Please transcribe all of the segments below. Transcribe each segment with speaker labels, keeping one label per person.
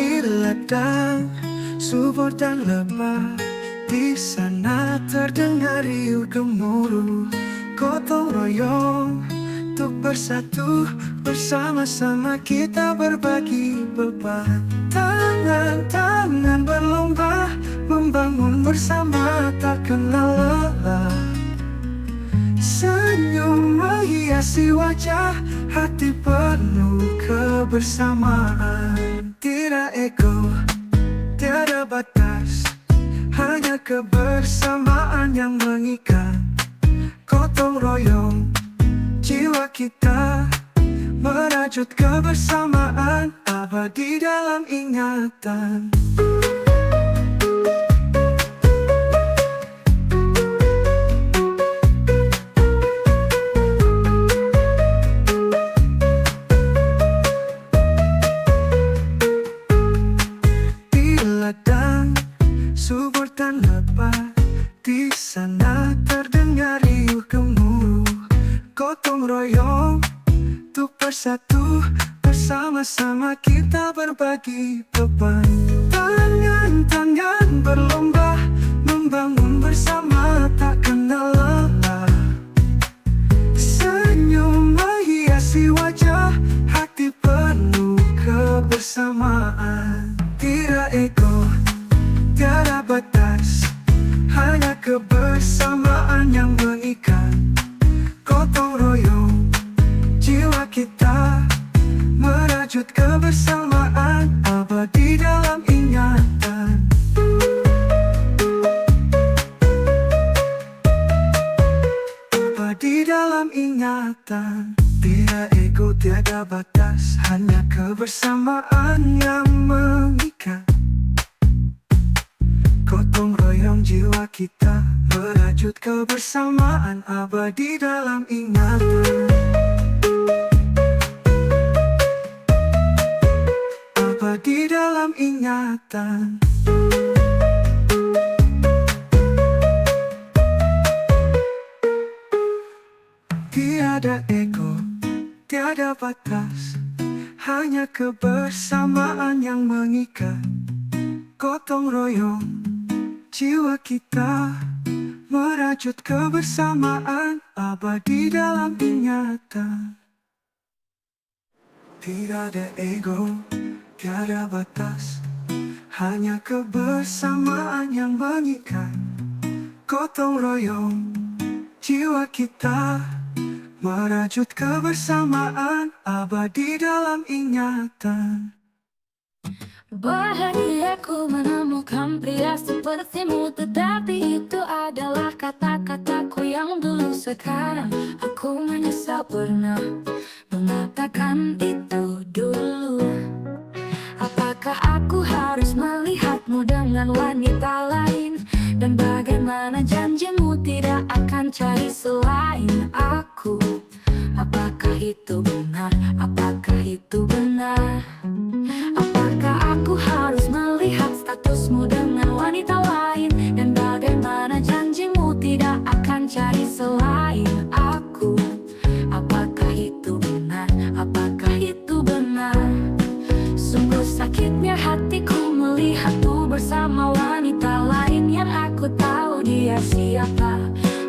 Speaker 1: di ladang subur dan lebah. Di sana terdengar riuh gemuruh, gotong royong untuk bersatu. Bersama-sama kita berbagi beban. Tangan-tangan berlomba membangun bersama, tak kenal lelah. Senyum menghiasi wajah, hati penuh kebersamaan. Tiada ego, tiada batas, hanya kebersamaan yang mengikat. Gotong royong jiwa kita, merajut kebersamaan abadi dalam ingatan. Di ladang subur dan lebah, di sana terdengar riuh gemuruh, gotong royong untuk bersatu. Bersama-sama kita berbagi beban. Tangan-tangan berlomba membangun bersama, tak kenal lelah. Senyum menghiasi wajah, hati penuh kebersamaan. Tiada ego, tiada batas, hanya kebersamaan yang mengikat. Gotong royong jiwa kita, merajut kebersamaan abadi dalam ingatan. Abadi dalam ingatan. Tiada ego, tiada batas, hanya kebersamaan yang mengikat. Gotong royong jiwa kita, merajut kebersamaan abadi dalam ingatan. Abadi dalam ingatan. Tiada ego, tiada batas, hanya kebersamaan yang mengikat. Gotong royong jiwa kita, merajut kebersamaan abadi dalam ingatan. Tiada ego, tiada batas, hanya kebersamaan yang mengikat. Gotong royong jiwa kita, merajut kebersamaan abadi dalam ingatan.
Speaker 2: Bahagia ku menemukan pria sepertimu, tetapi itu adalah kata-kataku yang dulu. Sekarang aku menyesal pernah mengatakan itu dulu. Apakah aku harus melihatmu dengan wanita lain? Dan bagaimana janjimu tidak akan cari selain aku? Apakah itu benar? Apakah itu benar? Apakah aku harus melihat statusmu dengan wanita lain? Dan bagaimana janjimu tidak akan cari selain aku? Apakah itu benar? Apakah itu benar? Sungguh sakitnya hatiku melihatmu bersama wanita lain yang aku tahu dia siapa.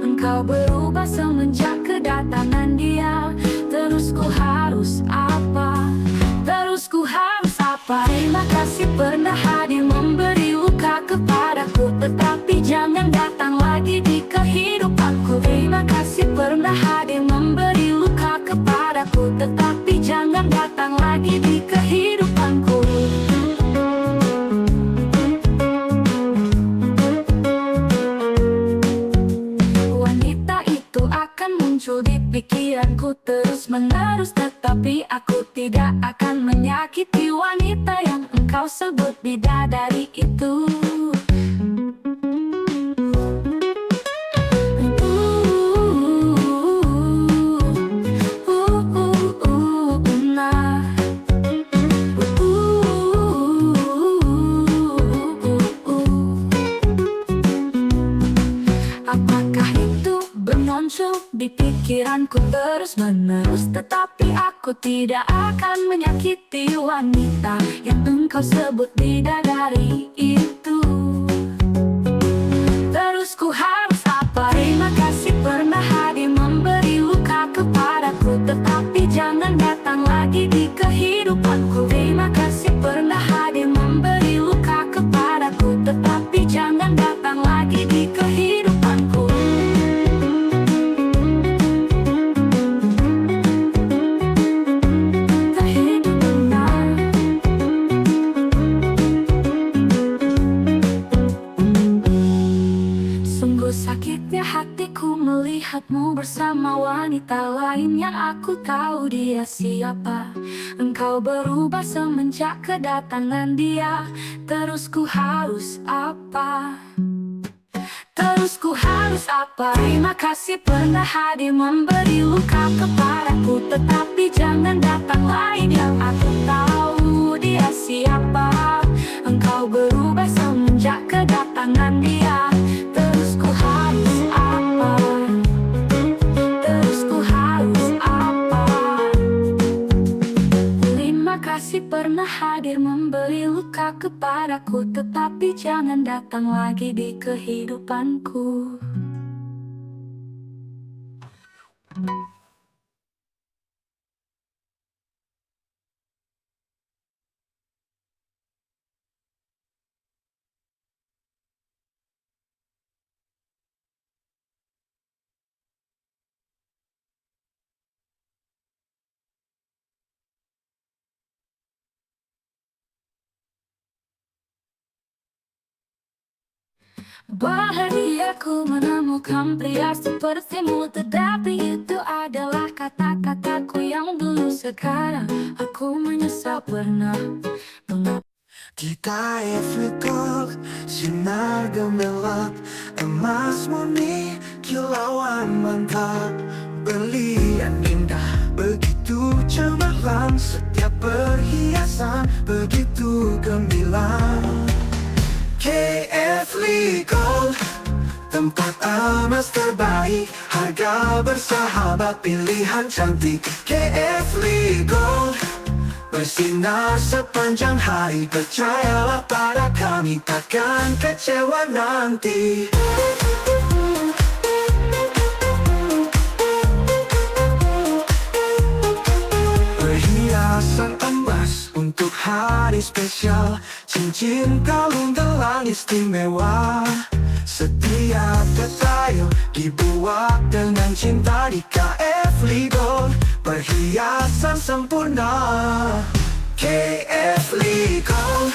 Speaker 2: Engkau berubah semenjak kedatangan dia. Terus ku harus apa? Terus ku harus apa? Terima kasih pernah hadir memberi luka kepadaku, tetapi jangan datang lagi di kehidupanku. Terima kasih pernah hadir memberi luka kepadaku, tetapi jangan datang lagi di kehidupanku. Wanita itu akan muncul di pikiranku terus menerus, tetapi aku tidak akan menyakiti wanita yang engkau sebut bidadari itu. Apakah itu bermuncul di pikiranku terus menerus, tetapi aku Aku tidak akan menyakiti wanita yang engkau sebut bidadari itu. Terus ku harus apa? Terima kasih pernah hadir memberi luka kepadaku, tetapi jangan datang lagi di kehidupanku. Terima kasih pernah hadir memberi luka kepadaku, tetapi jangan datang lagi di kehidupanku. Sungguh sakitnya hatiku melihatmu bersama wanita lain yang aku tahu dia siapa. Engkau berubah semenjak kedatangan dia. Terus ku harus apa? Terus ku harus apa? Terima kasih pernah hadir memberi luka kepadaku, tetapi jangan datang lain yang aku tahu dia siapa. Engkau berubah semenjak kedatangan dia. Terus ku harus apa? Terus ku harus apa? Terima kasih pernah hadir memberi luka kepadaku, tetapi jangan datang lagi di kehidupanku. Bahagia ku menemukan pria sepertimu, tetapi itu adalah kata-kataku yang dulu. Sekarang aku menyesal pernah mengapa.
Speaker 1: Kita efekok, sinar gemerlap, emas murni, kilauan mantap. Berlian indah, begitu cemerlang, setiap perhiasan begitu gemilang. KF Gold, tempat emas terbaik, harga bersahabat, pilihan cantik. KF Gold, bersinar sepanjang hari, percayalah pada kami, takkan kecewa nanti. Perhiasan emas untuk hari spesial, cincin kalung gelang istimewa. Setiap detail dibuat dengan cinta di KF Gold, perhiasan sempurna. KF Gold,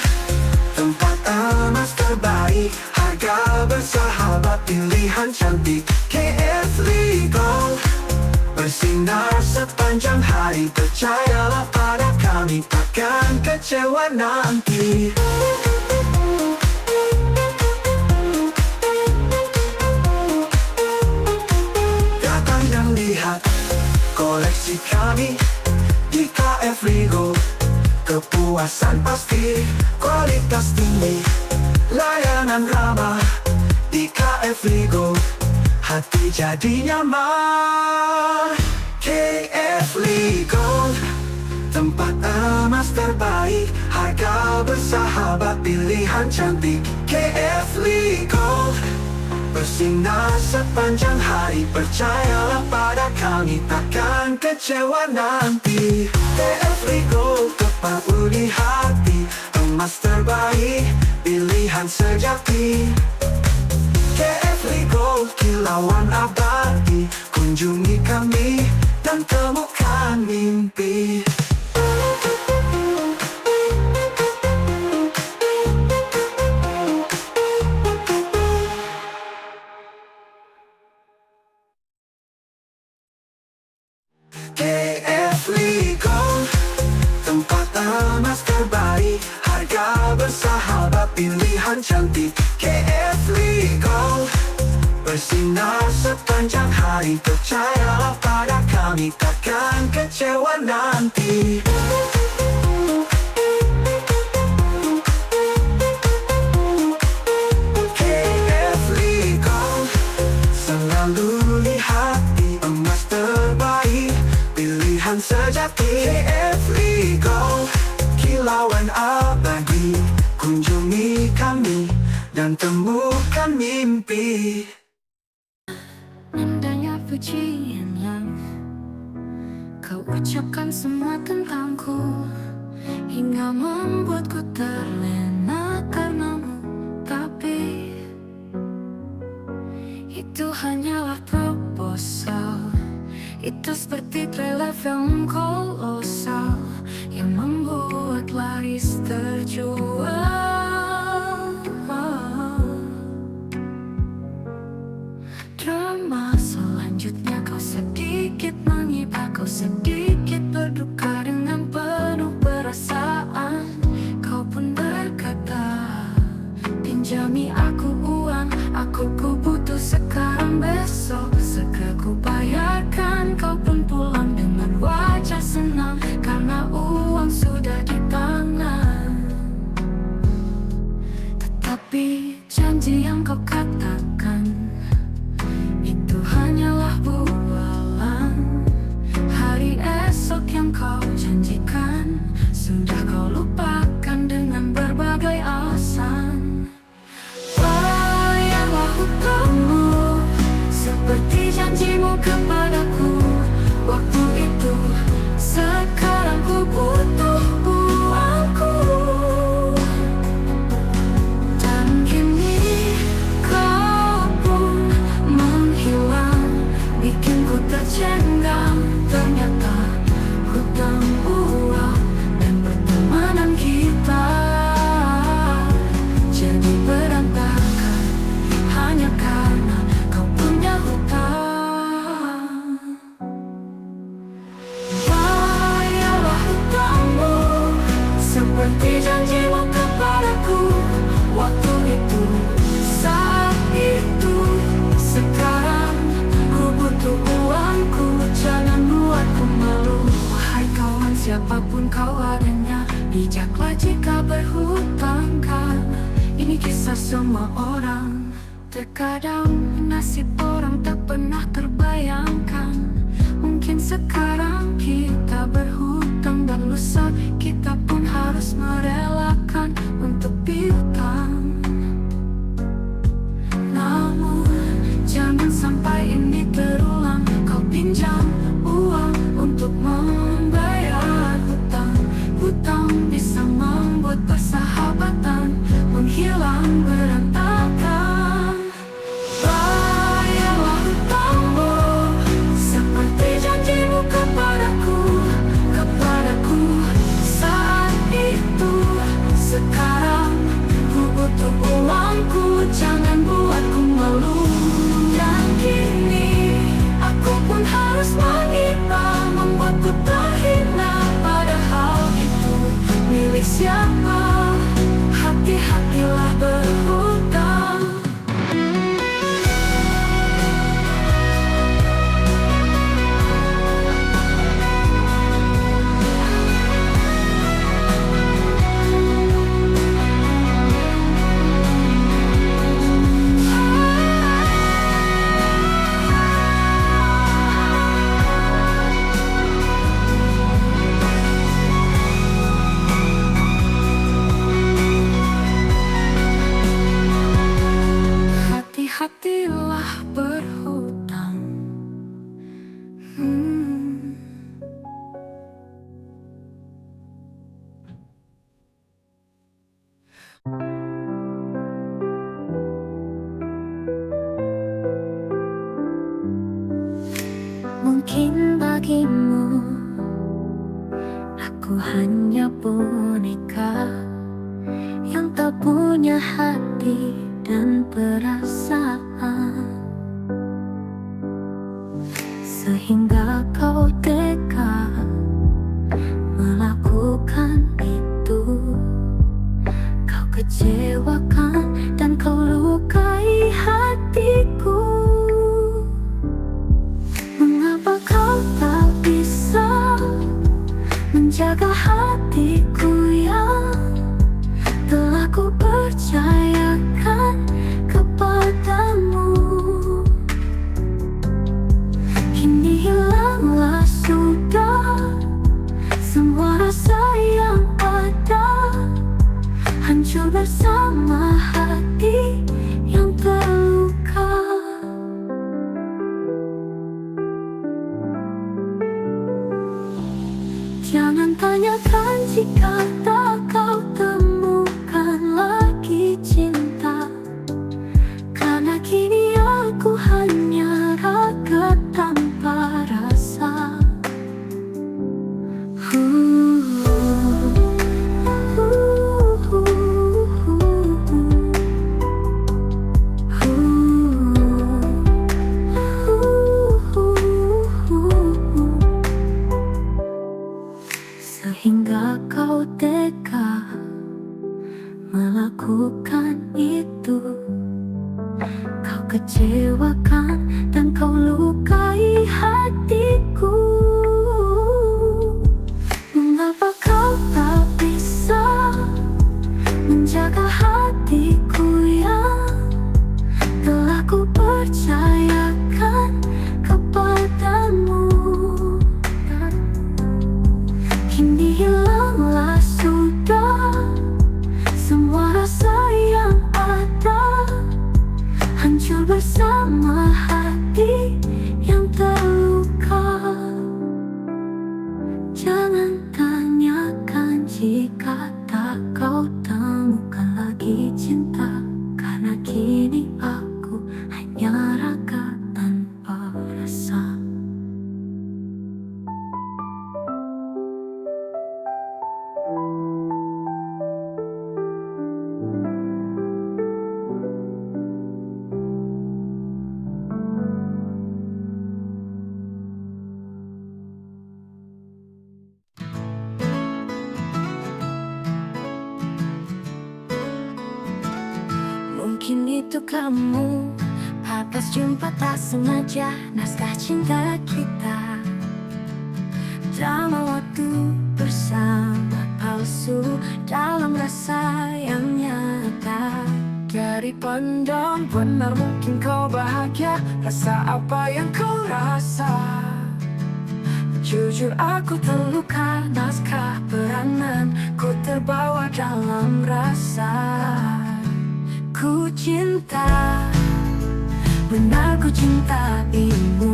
Speaker 1: tempat emas terbaik, harga bersahabat, pilihan cantik. KF Gold, bersinar sepanjang hari, percayalah pada kami, takkan kecewa nanti. Datang dan lihat koleksi kami di KF Gold. Kepuasan pasti, kualitas tinggi, layanan ramah di KF Gold, hati jadi nyaman. KF Gold, tempat emas terbaik, harga bersahabat, pilihan cantik. KF Gold, bersinar sepanjang hari, percayalah pada kami, takkan kecewa nanti. KF Gold, tepat di hati, emas terbaik, pilihan sejati. KF Gold, kilauan abadi, kunjungi kami dan temukan mimpi. KF Gold, tempat emas terbaik, harga bersahabat, pilihan cantik. KF Gold, bersinar sepanjang hari, percayalah pada kami, takkan kecewa nanti. KF Gold, selalu di hati, emas terbaik, pilihan sejati. abadi. Kunjungi kami dan temukan mimpi.
Speaker 2: Indahnya pujian yang kau ucapkan semua tentangku, hingga membuatku terlena karenamu. Tapi itu hanyalah proposal. Itu seperti trailer film kolosal yang membuat laris terjual. Drama selanjutnya kau sedikit menghibah, kau sedikit berduka dengan penuh perasaan. Kau pun berkata, pinjami aku uang, ku butuh sekarang besok segera ku bayarkan. Kau pun pulang dengan wajah senang karena uang sudah di tangan. Tetapi janji yang kau katakan itu hanyalah bualan. Hari esok yang kau janjikan sudah kau lupakan dengan berbagai alasan. Bayarlah hutangmu seperti janjimu kepadaku waktu itu. Sekarang ku butuh uangku, dan kini kau pun menghilang, bikin ku tercengang. Ternyata hutang uang dan pertemanan kita jadi berantakan hanya karena kau punya hutang. Bayarlah hutangmu seperti janjimu kepadaku waktu itu. Saat itu, sekarang ku butuh uangku, jangan buatku malu. Wahai kawan, siapapun kau adanya, bijaklah jika berhutang, karena ini kisah semua orang. Terkadang nasib orang tak pernah terbayangkan. Mungkin sekarang kita berhutang dan lusa kita pun harus merelakan untuk piutang. Namun jangan sampai ini terulang. Kau pinjam uang untuk membayar hutang. Hutang bisa membuat persahabatan menghilang berantakan. Bayarlah hutangmu seperti janjimu kepadaku saat itu. Sekarang ku butuh uangku, jangan buatku malu. Dan kini aku pun harus menghina, membuatku terhina. Padahal itu milik siapa? Hati-hatilah berhutang. Hati-hatilah berhutang. Mungkin bagimu aku hanya boneka yang tak punya hati dan perasaan, sehingga kau tega melakukan itu. Kau kecewakan dan kau lukai hatiku. Mengapa kau tak bisa menjaga hatiku yang telah ku percayakan kepadamu? Kini hilanglah sudah semua rasa yang ada. hancur bersama hati yang terluka. Jangan tanyakan jika tak kau temukan lagi cinta, karena kini aku hanya raga tanpa rasa. Sehingga kau tega melakukan itu. Kau kecewakan dan kau lukai hatiku. Mengapa kau tak bisa menjaga hatiku yang telah ku percayakan kepadamu? Kini hilanglah sudah semua rasa yang ada, hancur bersama hati yang terluka. Jangan tanyakan jika tak kau temukan lagi cinta, karena kini aku hanya raga tanpa rasa. Mungkin itu kamu atas jumpa tak sengaja, naskah cinta kita. Drama waktu bersama palsu dalam rasa yang nyata. Dari pandang benar mungkin kau bahagia, rasa apa yang kau rasa. Jujur aku terluka, naskah peranan ku terbawa dalam rasa. Ku cinta, benar ku cintaimu.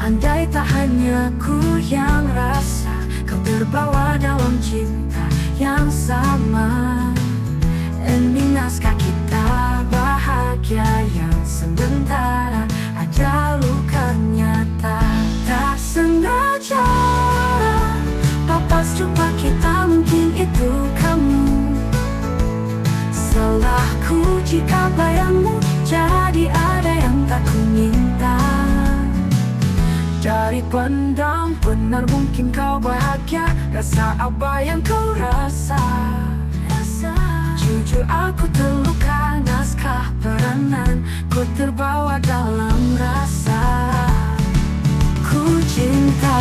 Speaker 2: Andai tak hanya ku yang rasa, kau terbawa dalam cinta yang sama. Ending naskah kita bahagia yang sementara, ada luka nyata. Tak sengaja pas jumpa kita, mungkin itu kamu. Salahku jika bayangmu jadi ada yang tak ku minta. Dari pandang benar mungkin kau bahagia, rasa apa yang kau rasa. Jujur aku terluka, naskah peranan ku terbawa dalam rasa. Ku cinta,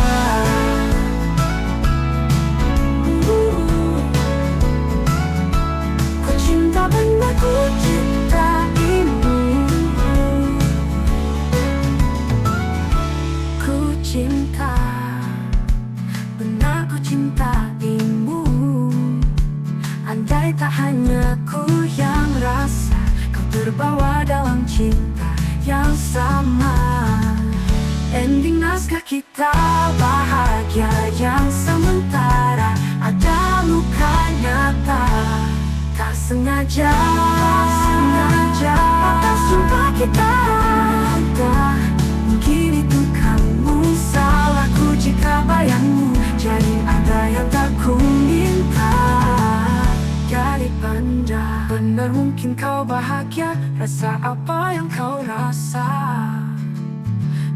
Speaker 2: benar ku cintaimu. Ku cinta, benar ku cintaimu. Andai tak hanya ku yang rasa, kau terbawa dalam cinta yang sama. Ending naskah kita bahagia yang sementara, ada luka nyata. Tak sengaja atas jumpa kita, mungkin itu kamu. Salahku jika bayangmu jadi ada yang tak ku minta. Dari pandang benar mungkin kau bahagia, rasa apa yang kau rasa.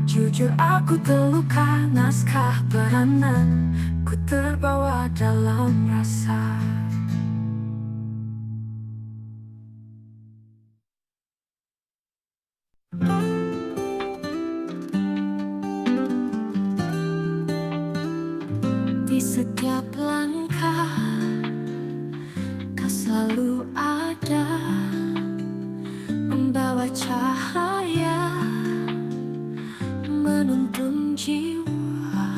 Speaker 2: Jujur aku terluka, naskah peranan ku terbawa dalam rasa. Di setiap langkah kau selalu ada, membawa cahaya menuntun jiwa.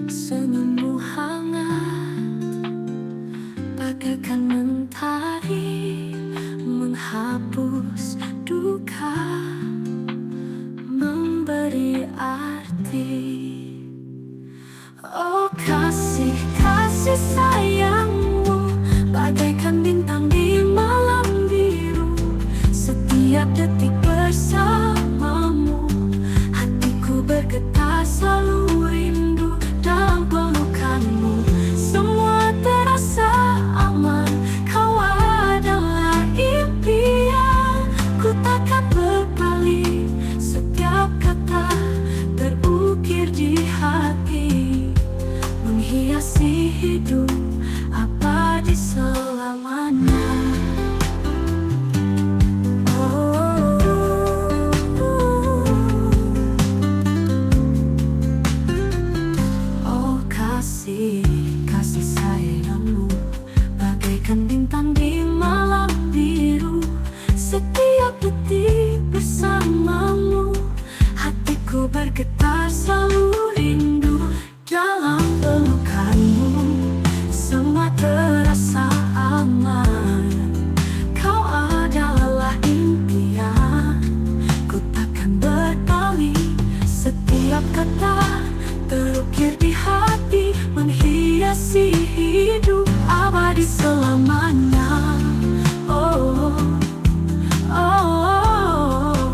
Speaker 2: Senyummu hangat bagai bagaikan mentari menghapus duka, memberi arti. Oh kasih, kasih sayangmu bagaikan bintang di malam biru. Setiap detik bersamamu, hatiku bergetar selalu rindu dalam pelukanmu. Semua terasa aman, kau adalah impian. Ku takkan berpaling, setiap kata terukir di hati, menghiasi hidup abadi selamanya. Oh kasih, kasih sayangmu bagaikan bintang di malam biru. Setiap detik bersamamu, hatiku bergetar selalu rindu dalam pelukanmu. Semua terasa aman, kau adalah impian. Ku takkan berpaling, setiap kata terukir di hati, menghiasi hidup abadi selamanya. Oh, oh,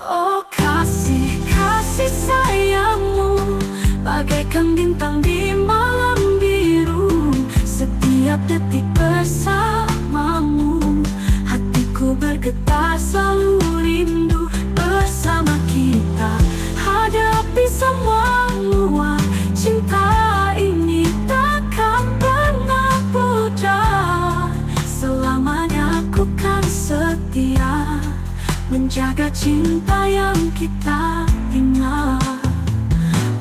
Speaker 2: oh kasih, kasih sayangmu bagaikan bintang di malam biru. Setiap detik bersamamu, hatiku bergetar selalu rindu bersama kita. Hadapi semua luar, cinta ini takkan pernah pudar. Selamanya ku kan setia menjaga cinta yang kita ingat.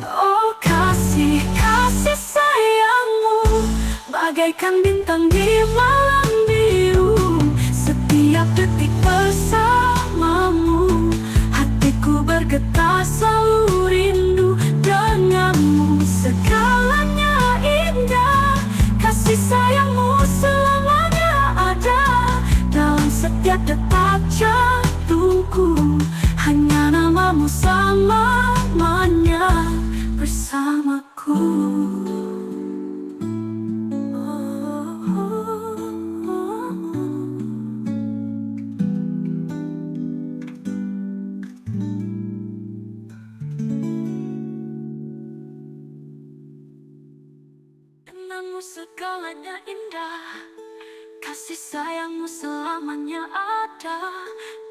Speaker 2: Oh kasih, kasih sayangmu bagaikan bintang di malam biru. Setiap detik bersamamu, hatiku bergetar selalu rindu denganmu. Segalanya indah, kasih sayangmu selamanya ada dalam setiap detak jantungku. Hanya namamu selamanya bersamaku. Denganmu segalanya indah, kasih sayangmu selamanya ada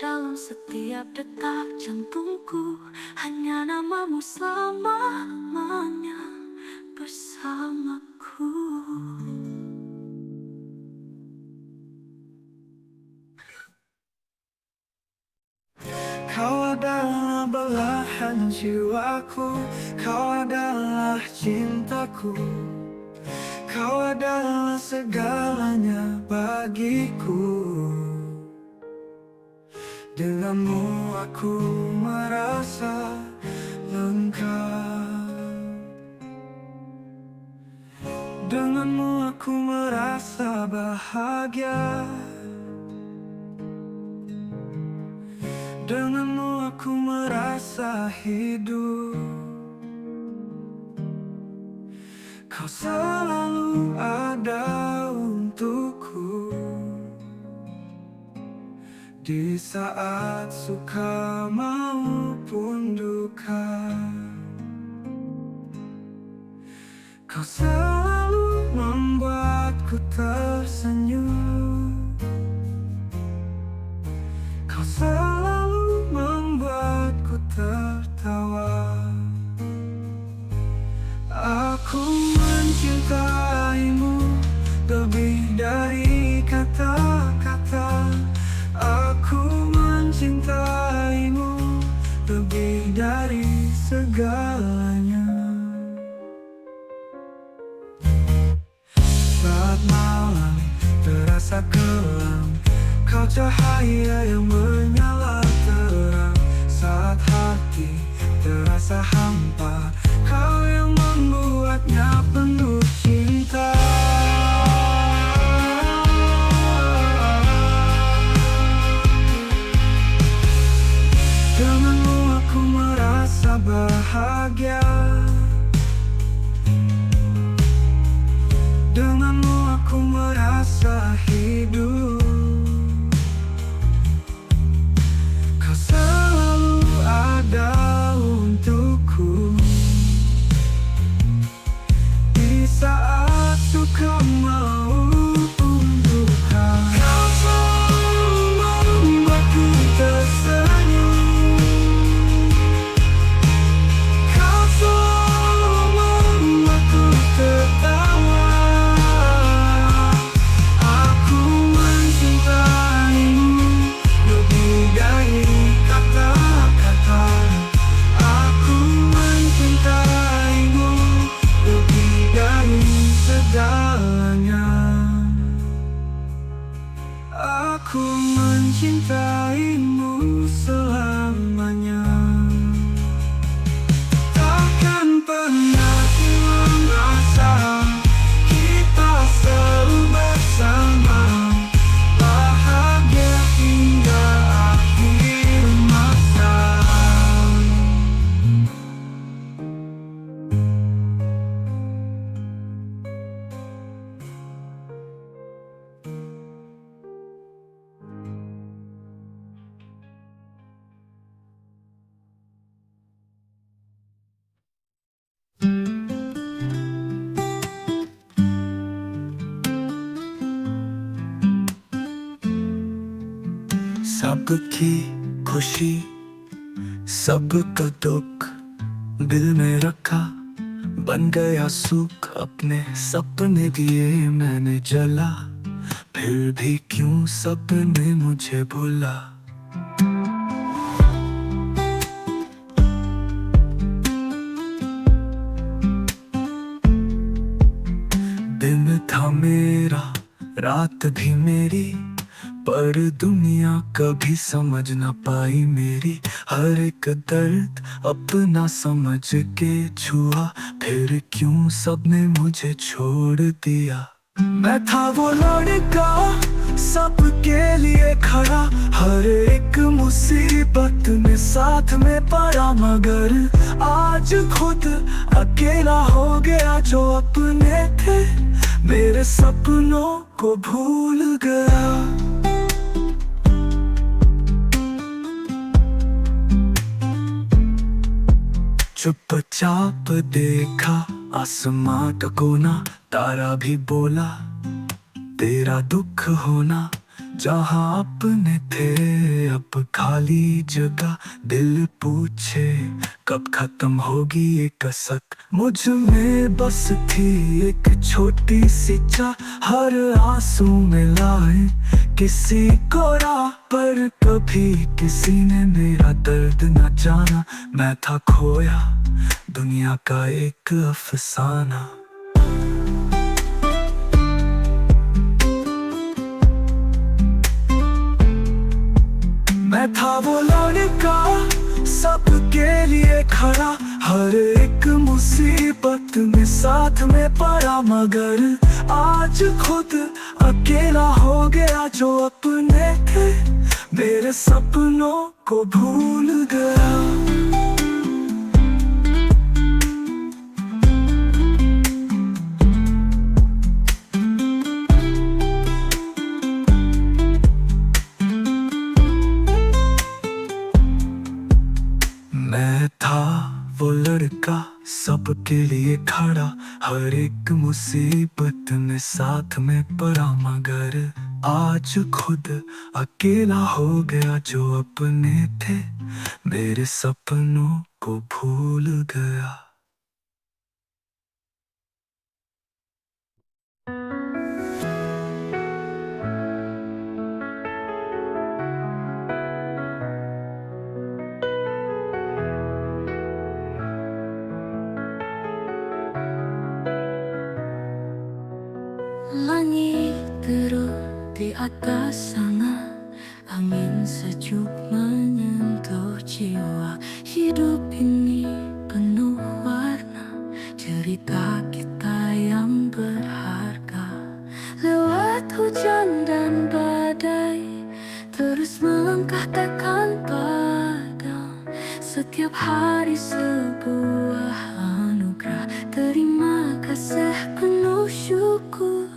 Speaker 2: dalam setiap detak jantungku. Hanya namamu selamanya bersamaku.
Speaker 1: Kau adalah belahan jiwaku, kau adalah cintaku. Kau adalah segalanya bagiku. Denganmu aku merasa lengkap. Denganmu aku merasa bahagia. Denganmu aku merasa hidup. Kau selalu ada untukku di saat suka maupun duka. Kau selalu membuatku tersenyum. Kau selalu membuatku tertawa. Aku mencintaimu lebih dari kata-kata. Aku mencintaimu lebih dari segalanya. Saat malam terasa kelam, kau cahaya yang menyala terang. Saat hati terasa hampa, kau yang membuatnya penuh cinta. Aku mencintaimu selamanya. Takkan pernah hilang rasa kita selalu bersama, bahagia hingga akhir masa. सबकी खुशी सबका दुख दिल में रखा, बन गया सुख अपने सपने दिए मैंने जला, फिर भी क्यों सपने मुझे भुला। दिन था मेरा रात भी मेरी, पर दुनिया कभी समझ न पाई मेरी। हर एक दर्द अपना समझ के छुआ, फिर क्यों सबने मुझे छोड़ दिया। मैं था वो लड़का सबके लिए खड़ा, हर एक मुसीबत में साथ में पड़ा, मगर आज खुद अकेला हो गया। जो अपने थे मेरे सपनों को भूल गया। चुपचाप देखा आसमां का कोना, तारा भी बोला तेरा दुख होना। जहाँ अपने थे अब खाली जगह, दिल पूछे कब खत्म होगी ये कसक। मुझ में बस थी एक छोटी सी चाह, हर आंसू में लाए किसी को राह, पर कभी किसी ने मेरा दर्द न जाना। मैं था खोया दुनिया का एक अफसाना। मैं था वो लड़का सबके लिए खड़ा, हर एक मुसीबत में साथ में पड़ा, मगर आज खुद अकेला हो गया। जो अपने थे मेरे सपनों को भूल गया। मैं था वो लड़का सबके लिए खड़ा, हर एक मुसीबत में साथ में पड़ा, मगर आज खुद अकेला हो गया। जो अपने थे मेरे सपनों को भूल गया।
Speaker 2: Langit biru di atas sana, angin sejuk menyentuh jiwa. Hidup ini penuh warna, cerita kita yang berharga. Lewat hujan dan badai, terus melangkah takkan padam. Setiap hari sebuah anugerah, terima kasih penuh syukur.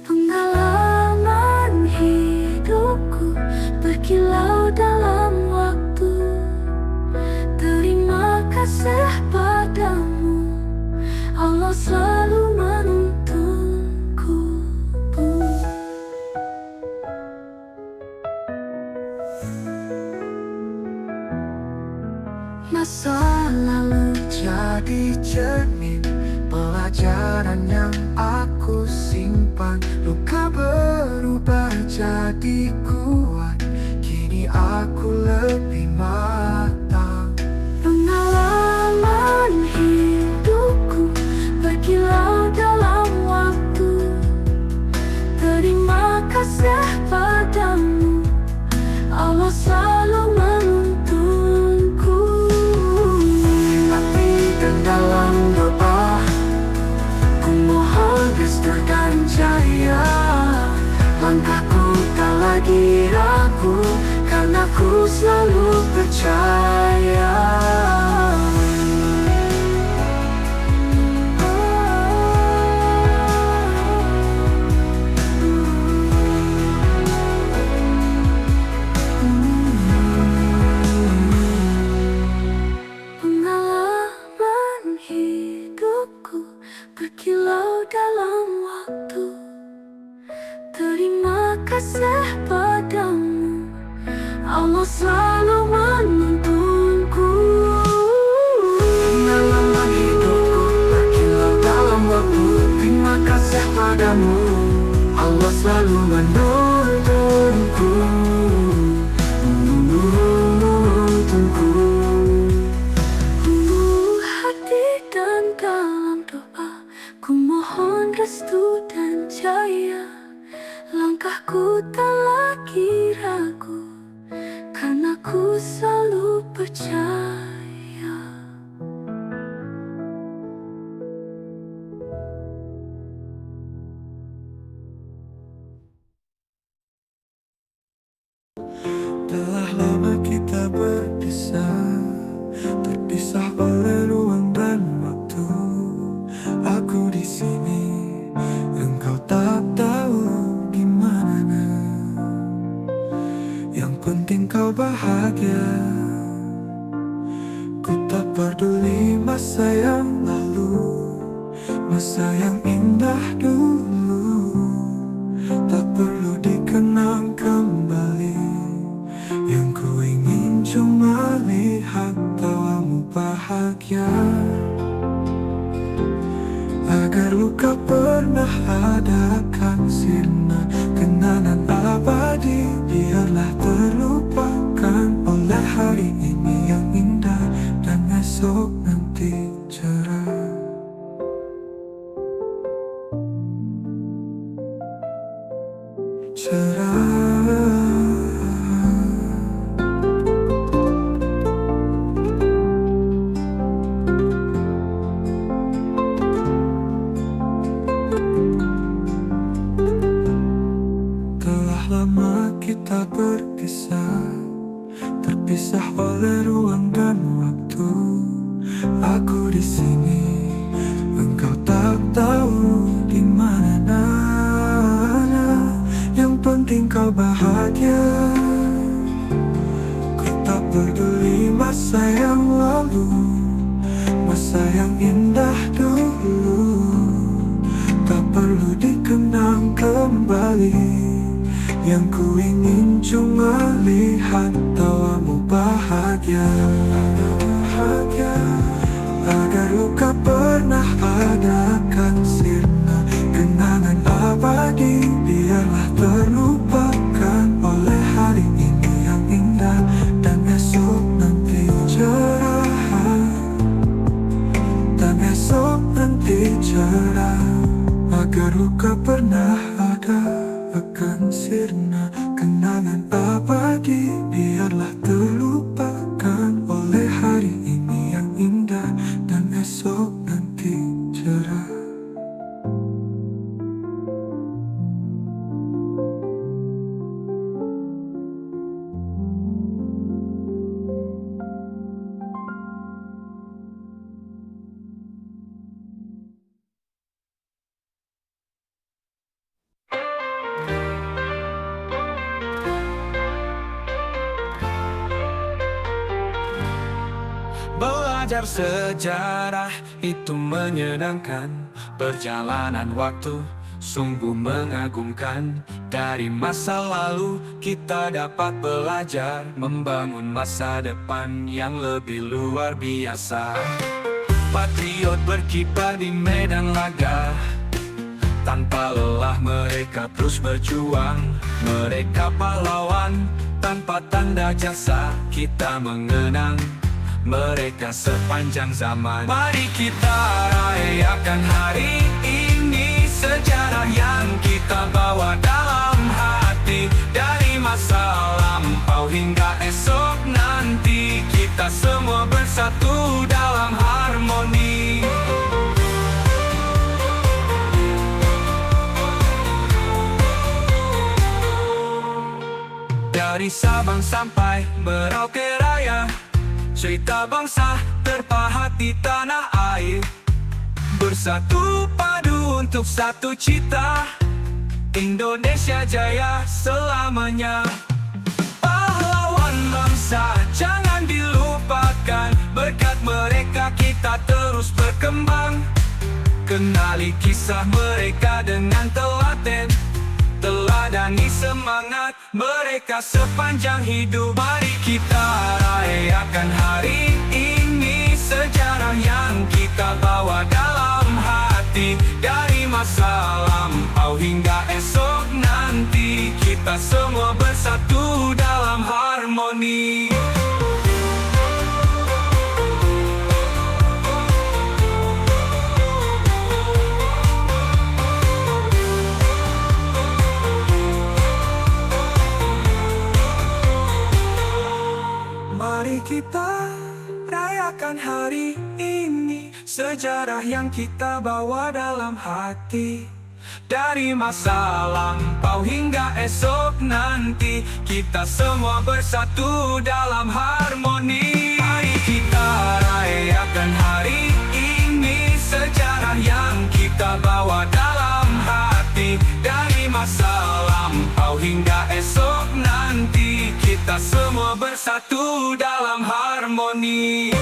Speaker 2: Pengalaman hidupku berkilau dalam waktu. Terima kasih padamu, Allah selalu menuntunku.
Speaker 1: Masa lalu jadi cermin pelajaran yang aku simpan. Luka berubah jadi kuat, kini aku lebih matang.
Speaker 2: Pengalaman hidupku berkilau dalam waktu. Terima kasih padamu,
Speaker 1: Aku selalu percaya. Pengalaman hidupku berkilau dalam waktu. Terima kasih padamu, Allah selalu menuntunku. Pengalaman hidupku berkilau dalam waktu. Terima kasih padamu, Allah selalu menuntunku. Hati dan dalam doa, ku mohon restu dan jaya. Langkahku tak lagi ragu, karena ku selalu percaya. Telah lama kita berpisah, terpisah oleh ruang dan waktu. Aku di sini, engkau tak tahu gimana. Yang penting kau bahagia. Ku tak peduli masa yang lalu, masa yang indah dulu. Tak perlu dikenang kembali. Yang ku ingin cuma lihat tawamu bahagia. Agar luka pernah ada akan sirna, kenangan abadi biarlah terlupakan oleh hari ini yang indah dan esok nanti cerah. Telah lama kita berpisah, terpisah oleh ruang dan waktu. Aku di sini, engkau tak tahu di mana. Yang penting kau bahagia. Ku tak peduli masa yang lalu, masa yang indah dulu. Tak perlu dikenang kembali. Yang ku ingin cuma lihat tawamu bahagia. Agar luka pernah ada akan sirna, kenangan abadi biarlah terlupakan oleh hari ini yang indah dan esok nanti cerah. Dan esok nanti cerah. Agar luka pernah ada akan sirna, kenangan abadi biarlah terlupakan oleh hari ini yang indah dan esok nanti cerah. Belajar sejarah itu menyenangkan. Perjalanan waktu sungguh mengagumkan. Dari masa lalu kita dapat belajar membangun masa depan yang lebih luar biasa. Patriot berkibar di medan laga, tanpa lelah mereka terus berjuang. Mereka pahlawan tanpa tanda jasa. Kita mengenang mereka sepanjang zaman. Mari kita rayakan hari ini, sejarah yang kita bawa dalam hati. Dari masa lampau hingga esok nanti, kita semua bersatu dalam harmoni. Dari Sabang sampai Merauke Raya, cerita bangsa terpahat di tanah air. Bersatu padu untuk satu cita, Indonesia jaya selamanya. Pahlawan bangsa jangan dilupakan, berkat mereka kita terus berkembang. Kenali kisah mereka dengan telaten, teladani semangat mereka sepanjang hidup. Mari kita rayakan hari ini, sejarah yang kita bawa dalam hati. Dari masa lampau hingga esok nanti, kita semua bersatu dalam harmoni. Mari kita rayakan hari ini, sejarah yang kita bawa dalam hati. Dari masa lampau hingga esok nanti, kita semua bersatu dalam harmoni. Mari kita rayakan hari ini, sejarah yang kita bawa dalam hati. Dari masa lampau hingga esok nanti, kita semua bersatu dalam harmoni.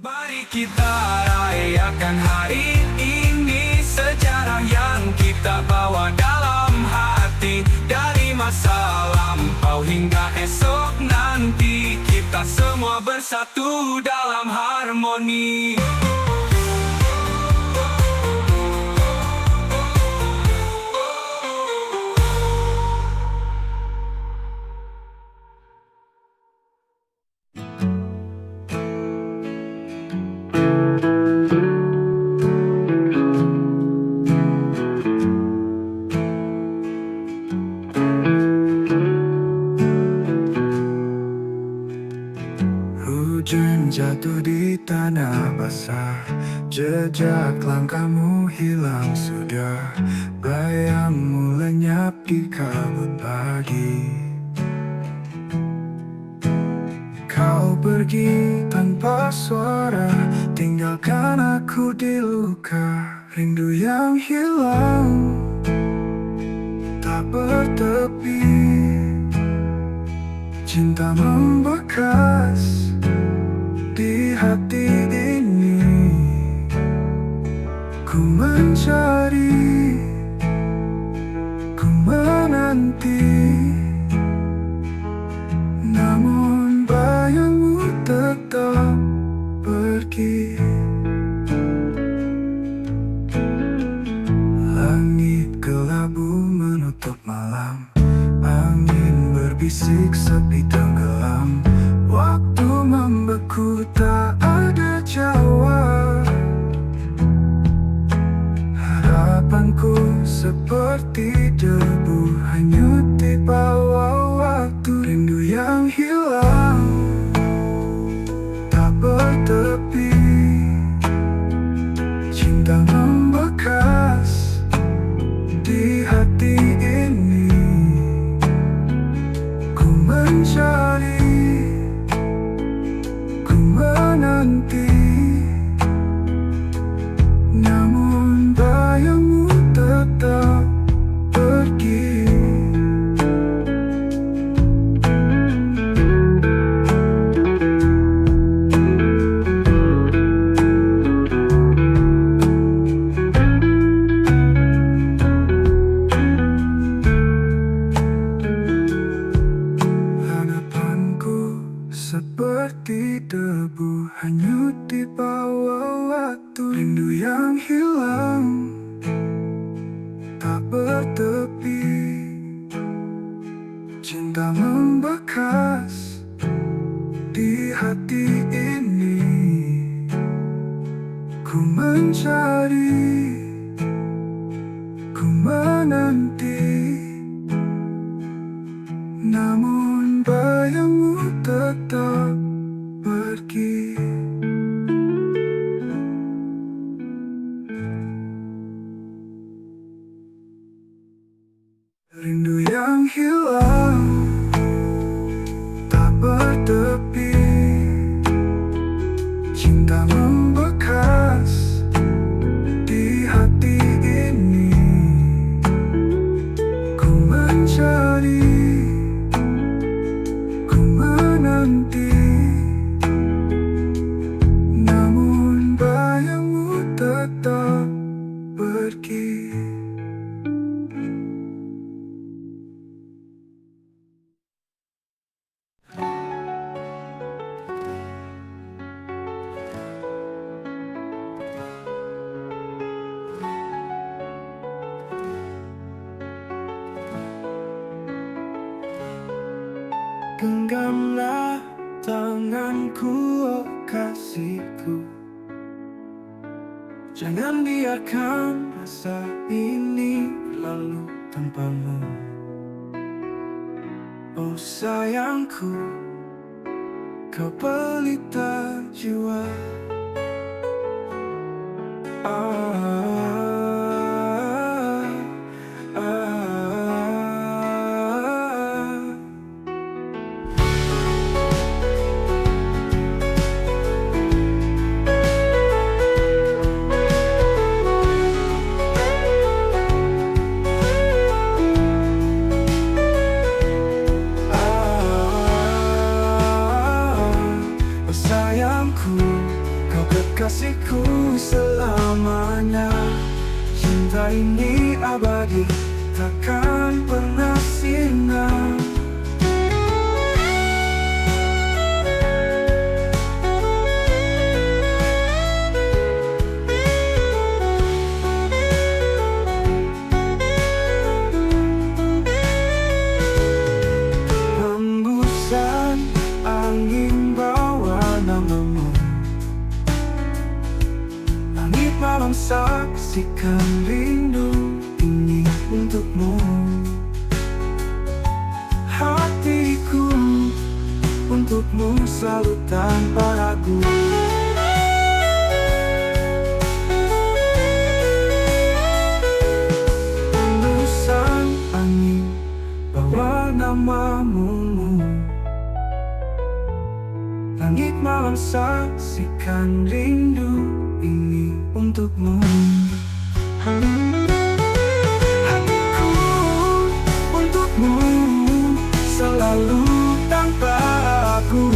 Speaker 1: Mari kita rayakan hari ini, sejarah yang kita bawa dalam hati. Dari masa lampau hingga esok nanti, kita semua bersatu dalam harmoni. Hujan jatuh di tanah basah, jejak langkahmu hilang sudah, bayangmu lenyap di kabut pagi. Kau pergi tanpa suara, tinggalkan aku di luka. Rindu yang hilang tak bertepi, cinta membekas di hati ini. Ku mencari, ku menanti, namun bayangmu tetap pergi. Langit kelabu menutup malam, angin berbisik sepi tenggelam. Waktu membeku tak ada jawab, harapanku seperti debu hanyut di bawah waktu. Rindu yang hilang tak bertepi, cinta membekas di hati ini. Ku mencari, ku menanti, namun bayangmu tetap pergi. Harapanku seperti debu hanyut di bawah waktu. Rindu yang hilang tak bertepi, cinta membekas di hati ini. Ku mencari, Genggamlah tanganku, oh kasihku. Jangan biarkan rasa ini berlalu tanpamu. Oh sayangku, kau pelita jiwa. Sayangku, kau kekasihku selamanya. Cinta ini abadi, takkan pernah sirna. Hembusan angin bawa namamu. Langit malam saksikan rindu ini untukmu. Hatiku untukmu selalu tanpa ragu. Hembusan angin bawa namamu. Langit malam saksikan rindu ini untukmu. Hatiku untukmu selalu tanpa ragu.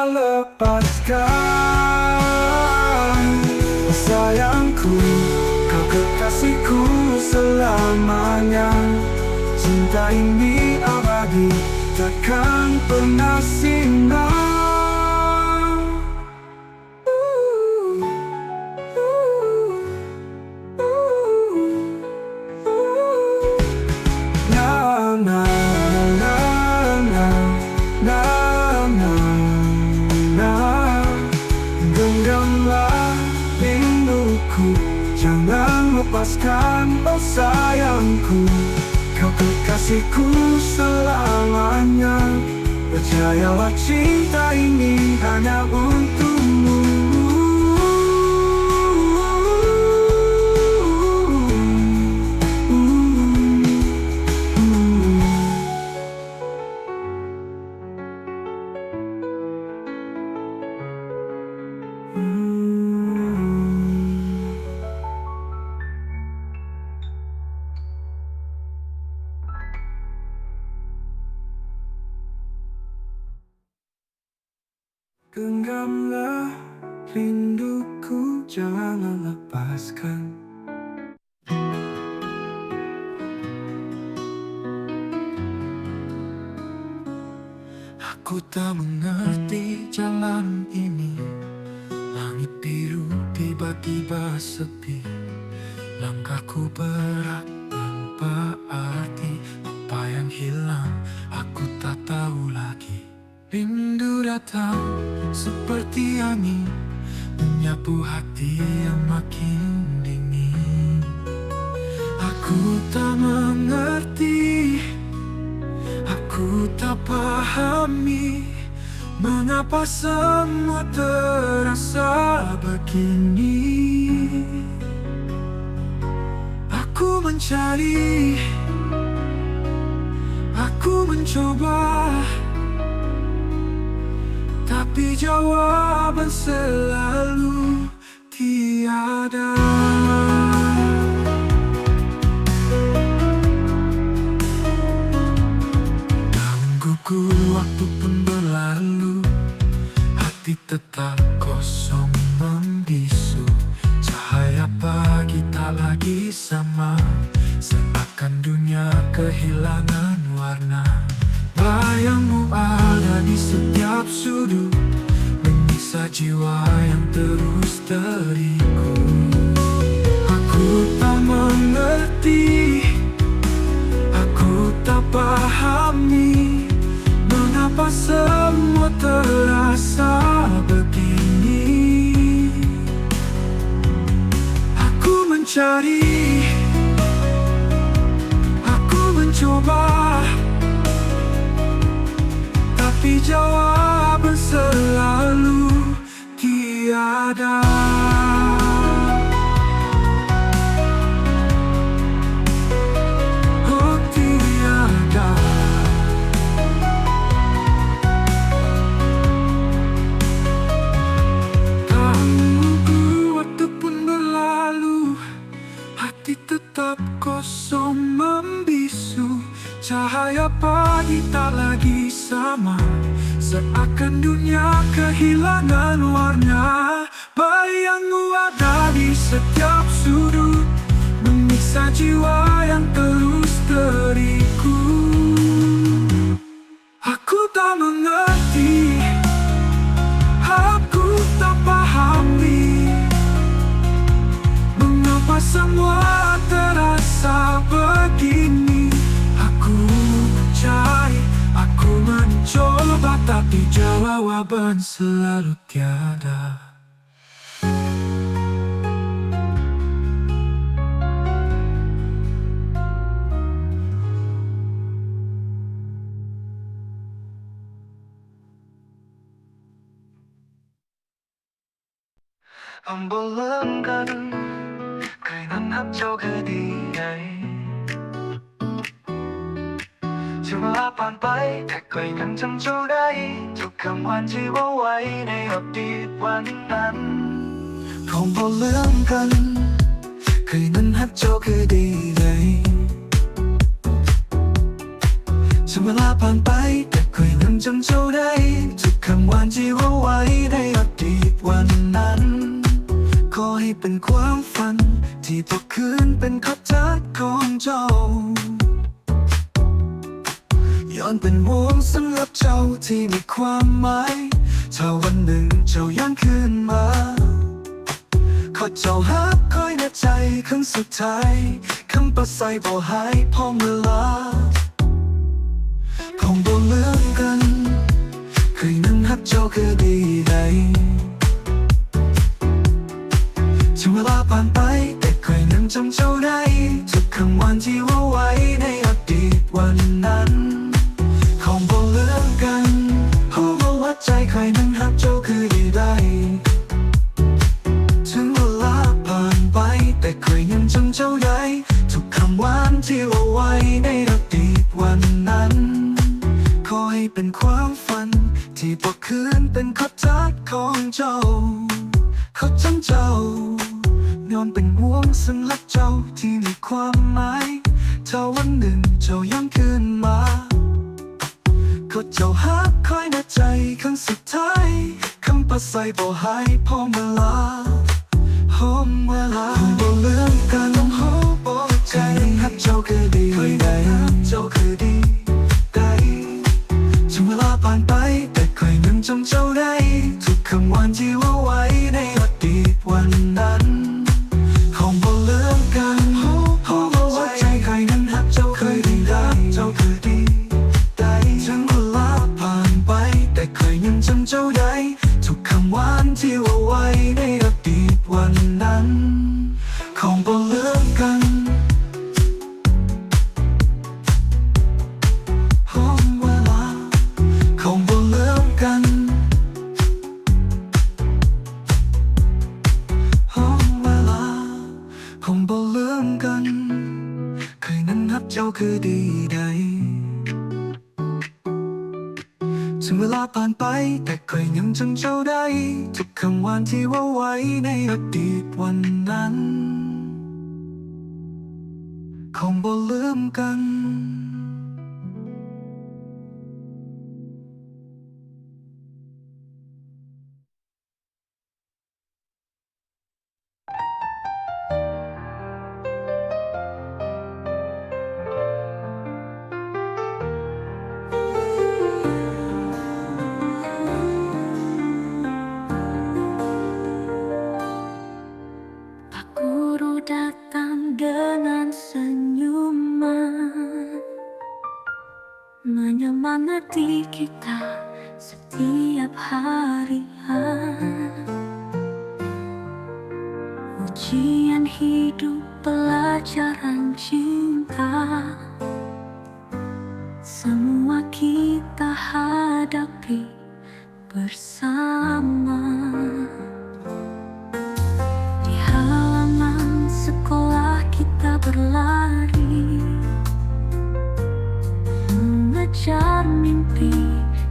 Speaker 1: Lepaskan, sayangku, kau kekasihku selamanya. Cinta ini abadi, takkan pernah sirna. Na na na na na na. Genggamlah rinduku, jangan lepaskan, oh sayangku. Kau kekasihku selamanya. Percayalah cinta ini hanya untukmu. Genggamlah rinduku, jangan lepaskan. Aku tak mengerti jalan ini. Langit biru tiba-tiba sepi. Langkahku berat tanpa arti. Apa yang hilang aku tak tahu lagi. Rindu datang seperti angin, menyapu hati yang makin dingin. Aku tak mengerti, aku tak pahami, mengapa semua terasa begini. Aku mencari, aku mencoba, tapi jawaban selalu tiada. Menunggu waktu pun berlalu, hati tetap kosong membisu. Cahaya pagi tak kehilangan warna. Bayangmu ada di setiap sudut, menyiksa jiwa yang terus teriku. Aku tak mengerti, aku tak pahami, mengapa semua terasa begini. Aku mencari, aku mencoba, tapi jawaban selalu tiada. Oh tiada. Tak menunggu waktu pun berlalu, hati tetap kosong membisu. Cahaya pagi tak lagi sama, seakan dunia kehilangan warna. Bayangmu ada di setiap sudut, menyiksa jiwa yang terus teriku. Aku tak mengerti, aku tak pahami, mengapa semua terasa begini. Aku mencoba, tapi jawaban selalu tiada. Ambulankan kainan hapjau ke diai. Cuma lapanไปแต่ก็ยังจำเจ้าได้ทุกคำวันที่ว่าไว้ในอดีตวันนั้นคงบ่ลืมกันเคยนั้นฮักเจ้าคือดีเลยช่วงเวลาผ่านไปแต่ก็ยังจำเจ้าได้ทุกคำวันที่ว่าไว้ในอดีตวันนั้นขอให้เป็นความฝันที่พอคืนเป็นขอบทัดของเจ้าย้อนเป็นห่วงสำหรับเจ้าที่มีความหมายถ้าวันหนึ่งเจ้าย้อนคืนมาขอเจ้าฮักคอยในใจครั้งสุดท้ายคำประใสบ่หายพอเวลาคงบ่เหมือนกันเคยนั้นฮักเจ้าคือดีได้ช่วงเวลาผ่านไปแต่เคยนั้นจำเจ้าได้ทุกคำวันที่ว่าไว้ในอดีตวันนั้นคงบ่เหมือนกันหูบ่ว่าใจใครนั้นฮักเจ้าคือดีได้ถึงเวลาผ่านไปแต่เคยยังจำเจ้าได้ทุกคำหวานที่ว่าไว้ในอดีตวันนั้นขอให้เป็นความฝันที่พอคืนเป็นขอบทัดของเจ้าขอจำเจ้าย้อนเป็นห่วงสำหรับเจ้าที่มีความหมายถ้าวันหนึ่งเจ้าย้อนคืนมาก็เจ้าฮักคอยในใจครั้งสุดท้ายคำประใสบ่หายพอเวลาหอมเวลาคงบ่เลือกกันต้องหอมบ่ใจฮักเจ้าคือดีได้ฮักเจ้าคือดีได้ช่วงเวลาผ่านไปแต่เคยยังจำเจ้าได้ทุกคำหวานที่ว่าไว้ในอดีตวันนั้นคงบ่เลือกกันหอมบ่ใจใครนั้นฮักเจ้าเคยดีได้เจ้าคือดีได้ถึงเวลาผ่านไปแต่เคยยังจำเจ้าได้ทุกคำหวานที่ว่าไว้ในอดีตวันนั้นคงบ่เลือกกันหอมเวลาคงบ่เลือกกันหอมเวลาคงบ่เลือกกันเคยนั้นฮักเจ้าคือดีได้ถึงเวลาผ่านไปแต่เคยยังจำเจ้าได้ทุกคำหวานที่ว่าไว้ในอดีตวันนั้นคงบ่ลืมกัน
Speaker 2: ค menyemangati kita setiap harian. Ujian hidup, pelajaran cinta, semua kita hadapi bersama. Di halaman sekolah kita berlari, mengejar mimpi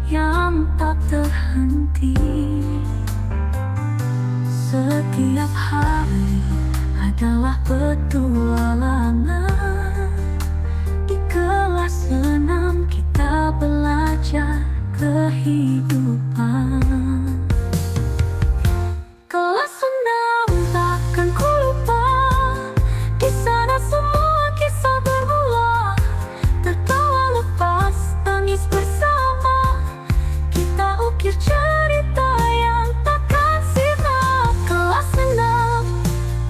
Speaker 2: yang tak terhenti. Setiap hari adalah petualangan. Di kelas 6 kita belajar kehidupan. Kelas 6 takkan ku lupa. Di sana semua kisah bermula. Tertawa lepas, tangis bersama. Kita ukir cerita yang takkan sirna. Kelas 6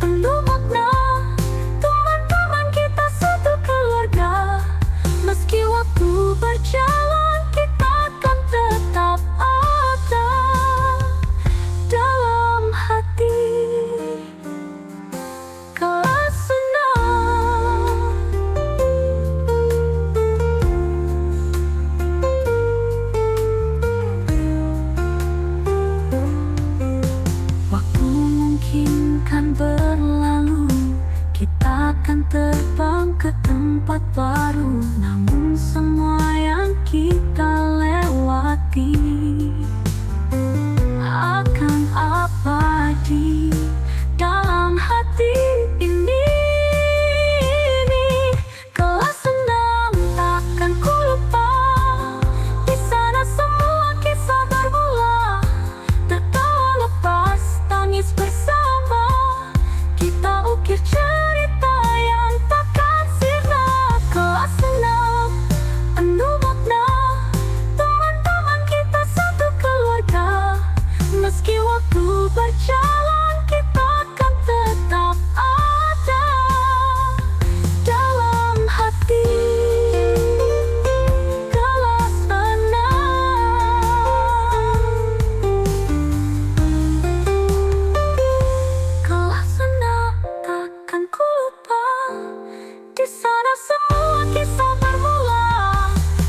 Speaker 2: penuh makna. Teman-teman kita satu keluarga. Meski waktu berjalan, kita akan tetap ada dalam hati. Kelas 6. Waktu mungkin kan berlalu, kita akan terbang ke tempat baru. Namun semua yang kita lewati akan abadi dalam hati ini. Kelas 6 takkan ku lupa. Di sana semua kisah bermula. Tertawa lepas, tangis bersama. Kita ukir cerita yang takkan sirna. Kelas 6 penuh makna. Teman-teman kita satu keluarga. Meski waktu berjalan, kita akan tetap ada dalam hati. Kelas 6. Kelas 6 takkan ku lupa. Di sana semua kisah bermula.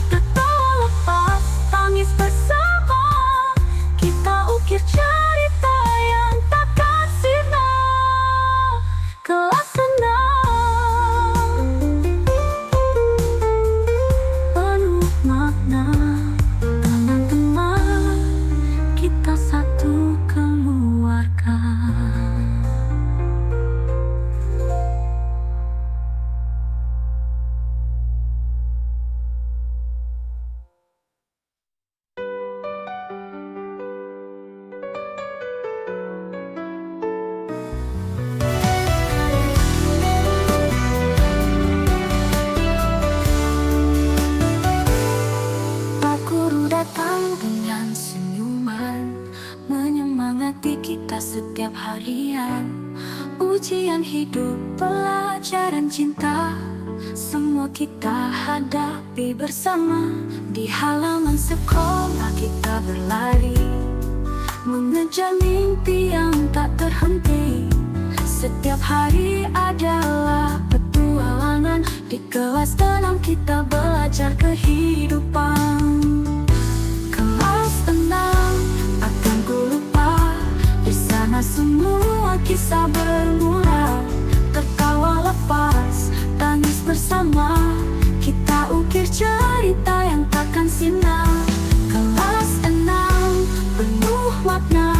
Speaker 2: Tertawa lepas, tangis bersama. Kita ukir cerita yang takkan sirna. Kelas 6 penuh makna. Teman-teman kita satu keluarga. Pak Guru datang dengan senyuman, menyemangati kita setiap harian. Ujian hidup, pelajaran cinta, semua kita hadapi bersama. Di halaman sekolah kita berlari, mengejar mimpi yang tak terhenti. Setiap hari adalah petualangan. Di kelas 6 kita belajar kehidupan. Kelas 6 akan ku lupa. Di sana semua kisah bermula. Tertawa lepas, tangis bersama. Kita ukir cerita yang takkan sirna. Kelas 6 penuh makna.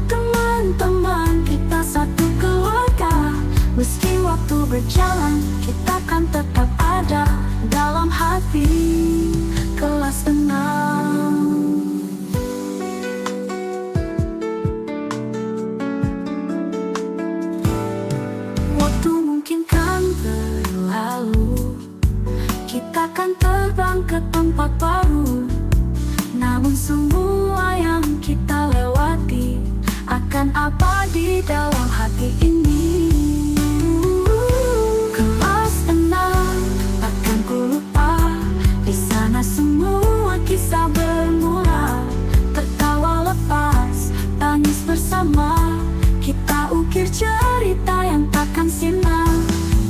Speaker 2: Teman-teman kita satu keluarga. Meski waktu berjalan, kita akan tetap ada dalam hati. Kelas 6. Waktu mungkin kan berlalu, kita akan terbang ke tempat baru. Namun semua yang kita lewati akan abadi dalam hati ini. Kelas 6 takkan ku lupa. Di sana semua semua kisah bermula. Tertawa lepas, tangis bersama. Kita ukir cerita yang takkan sirna.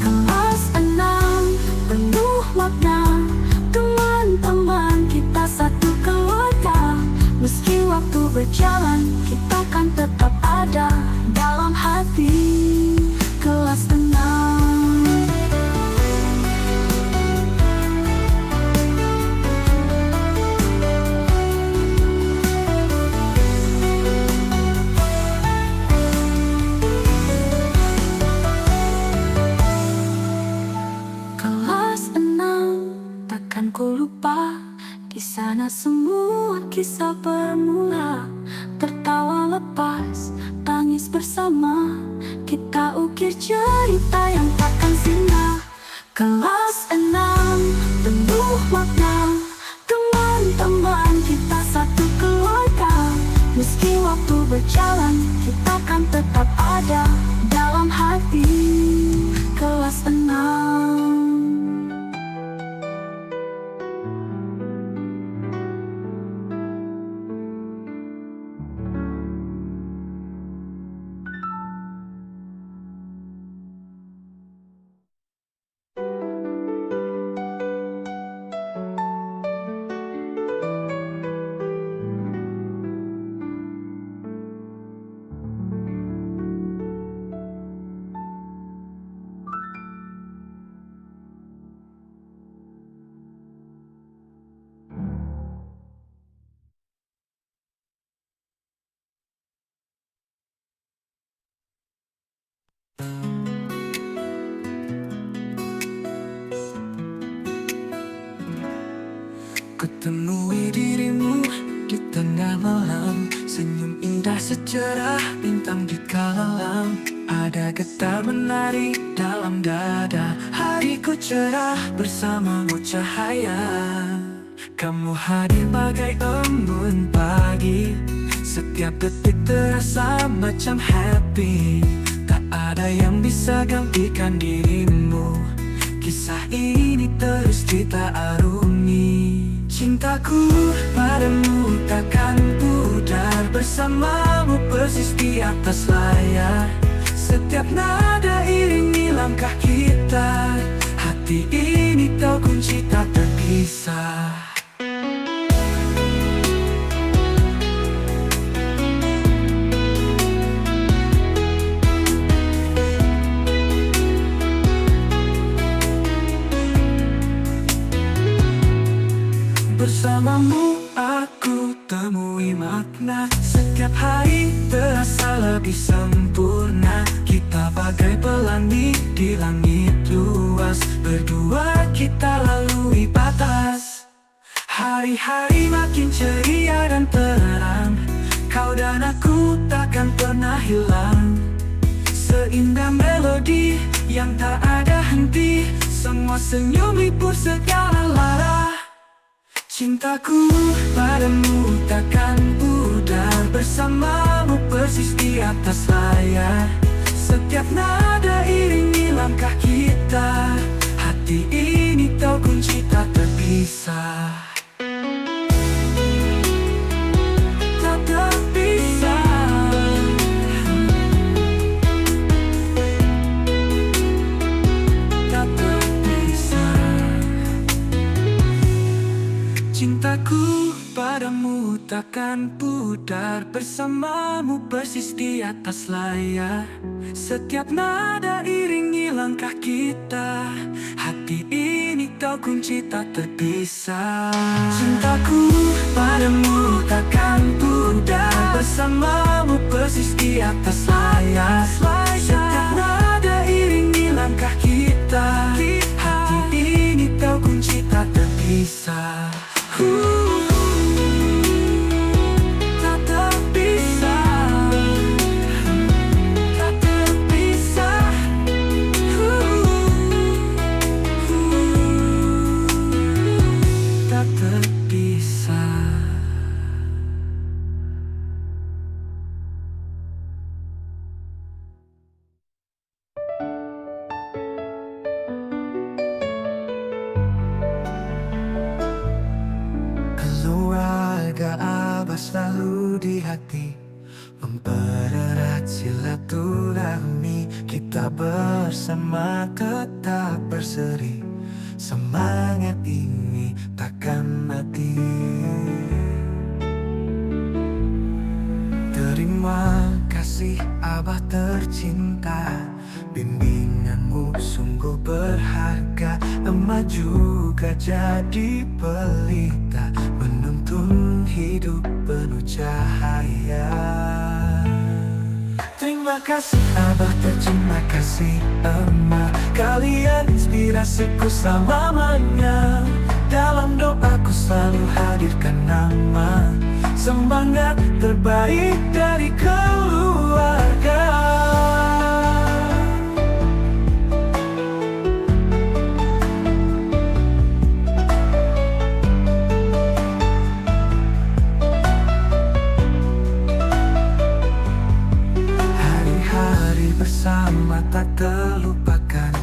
Speaker 2: Kelas 6 penuh makna. Teman-teman kita satu keluarga. Meski waktu berjalan, kita kan tetap ada dalam hati. Kelas 6. Kelas 6, takkan ku lupa. Di sana semua kisah bermula. Tertawa lepas, tangis bersama. Kita ukir cerita yang takkan sirna. Kelas 6 penuh makna. Teman-teman kita satu keluarga. Meski waktu berjalan, kita kan tetap ada dalam hati. Kelas 6.
Speaker 1: Kutemui dirimu di tengah malam. Senyum indah secerah bintang di kalam. Ada getar menari dalam dada. Hariku cerah bersamamu cahaya. Kamu hadir bagai embun pagi. Setiap detik terasa macam happy. Tak ada yang bisa gantikan dirimu. Kisah ini terus kita arungi. Cintaku padamu takkan pudar. Bersamamu persis di atas layar. Setiap nada iringi langkah kita. Hati ini tahu kunci tak terpisah. Bersamamu aku temui makna. Setiap hari terasa lebih sempurna. Kita bagai pelangi di langit luas. Berdua kita lalui batas. Hari-hari makin ceria dan terang. Kau dan aku takkan pernah hilang. Seindah melodi yang tak ada henti. Semua senyum libur segala lara. Cintaku padamu takkan pudar. Bersamamu persis di atas layar. Setiap nada iringi langkah kita. Hati ini tahu kunci tak terpisah. Tak terpisah. Tak terpisah. Cintaku padamu takkan pudar. Bersamamu persis di atas layar. Setiap nada iringi langkah kita. Hati ini tahu kunci tak terpisah. Cintaku padamu takkan pudar. Bersamamu persis di atas layar. Setiap nada iringi langkah kita. Hati ini tahu kunci tak terpisah. Tak terpisah. Tak terpisah. Tak terpisah. selalu di hati, mempererat silaturahmi. Kita bersama tetap berseri, semangat ini takkan mati. Terima kasih Abah tercinta, bimbinganmu sungguh berharga. Emak juga jadi pelita, menuntun hidup penuh cahaya. Terima kasih Abah, terima kasih Emak, kalian inspirasiku selamanya. Dalam doaku selalu hadirkan nama, semangat terbaik dari keluarga. Hari-hari bersama tak terlupakan,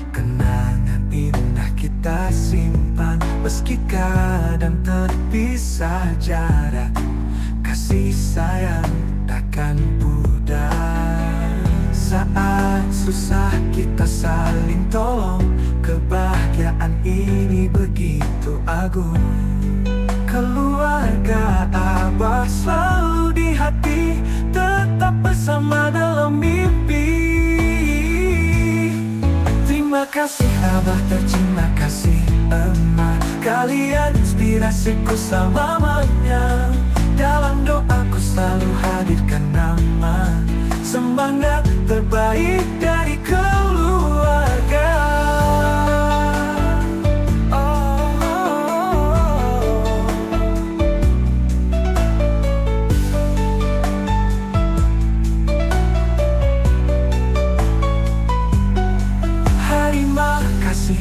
Speaker 1: kenangan indah kita simpan. Meski kadang terpisah jarak, kasih sayang takkan pudar. Saat susah kita saling tolong, kebahagiaan ini begitu agung. Keluarga Abah selalu di hati, tetap bersama dalam mimpi. Terima kasih Abah, terima kasih Emak, kalian inspirasiku selamanya. Dalam doaku selalu hadirkan nama, semangat terbaik dari keluarga.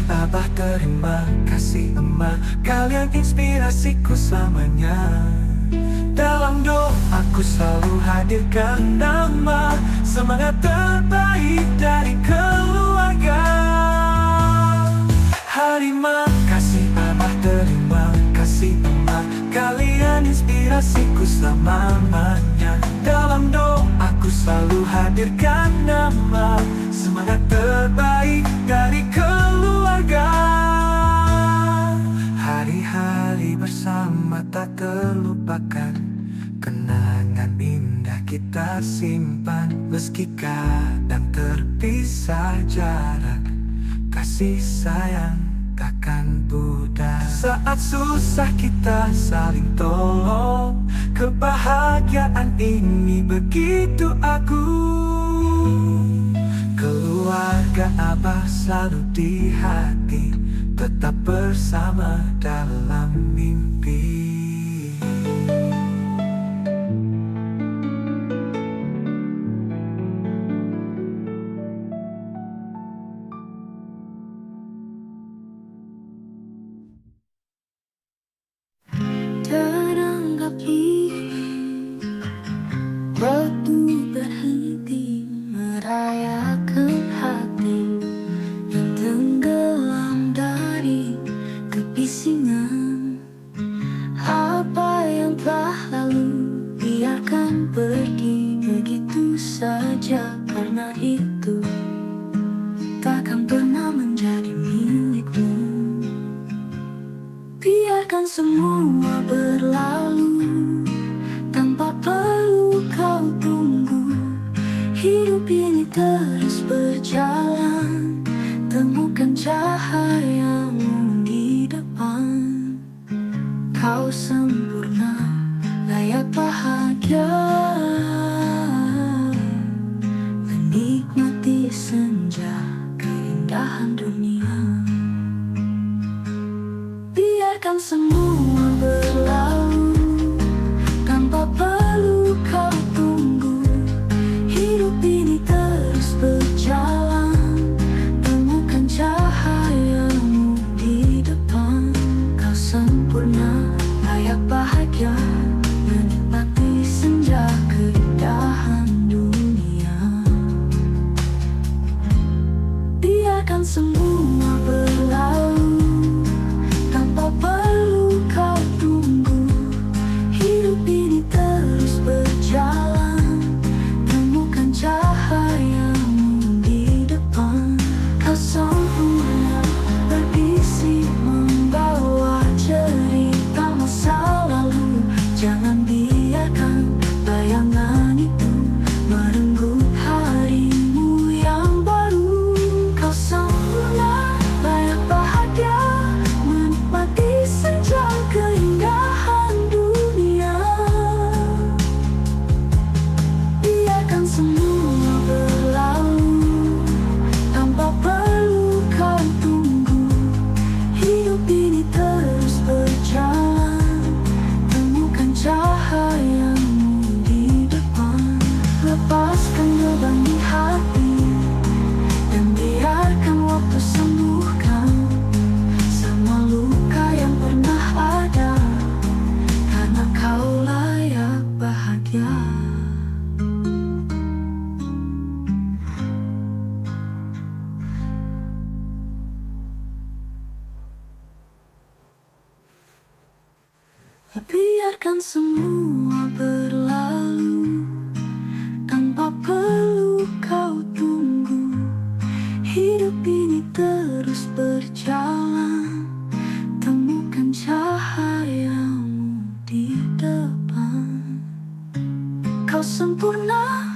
Speaker 1: Abah terima kasih Emak, kalian inspirasiku selamanya. Dalam doaku selalu hadirkan nama, semangat terbaik dari keluarga. Terima kasih Abah, terima kasih Emak, kalian inspirasiku selamanya. Dalam doaku selalu hadirkan nama, semangat terbaik dari keluarga. Hari-hari bersama tak terlupakan, kenangan indah kita simpan. Meski kadang terpisah jarak, kasih sayang takkan pudar. Saat susah kita saling tolong, kebahagiaan ini begitu agung. Keluarga Abah selalu di hati, tetap bersama dalam mimpi.
Speaker 2: Teranggapi waktu berhenti merayakan hati yang tenggelam dari kebisingan. Apa yang telah lalu biarkan pergi begitu saja, karena itu takkan pernah menjadi milikmu. Biarkan semua berlalu tanpa perlu kau tunggu. Hidup ini terus berjalan, temukan cahayamu di depan. Kau sempurna, layak bahagia, menikmati senja, keindahan dunia. Biarkan semua berlalu tanpa perlu kau tunggu. Hidup ini terus berjalan, temukan cahayamu di depan. Kau sempurna, layak bahagia, menikmati senja, keindahan dunia. Biarkan semua berlalu tanpa perlu Biarkan semua berlalu tanpa perlu kau tunggu. Hidup ini terus berjalan, temukan cahayamu di depan. Kau sempurna,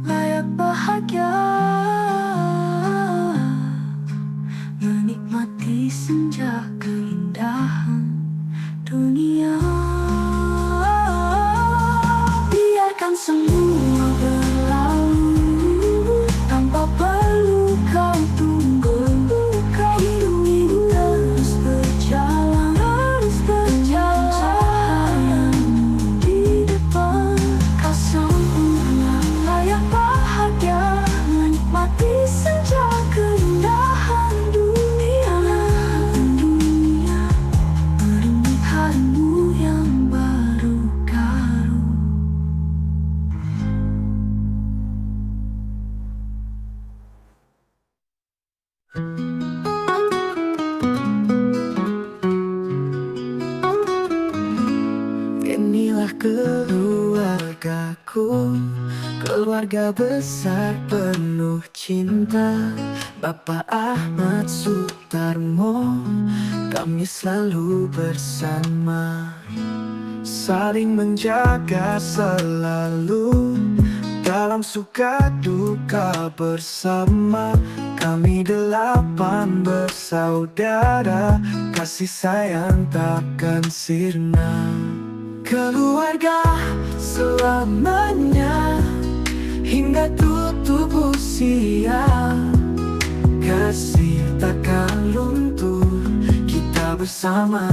Speaker 2: layak bahagia, menikmati senja keindahan dunia. Biarkan semua berlalu tanpa perlu kau tunggu. Hidup ini terus berjalan, cahayamu di depan. Kau sempurna, layak bahagia, menikmati senja keindahan dunia. Merenung harimu yang baru-baru.
Speaker 1: Inilah keluargaku, keluarga besar penuh cinta. Bapak Ahmad Sutarmo, kami selalu bersama, saling menjaga selalu, dalam suka duka bersama. Kami 8 bersaudara, kasih sayang takkan sirna. Keluarga selamanya, hingga tutup usia. Kasih takkan luntur, kita bersama.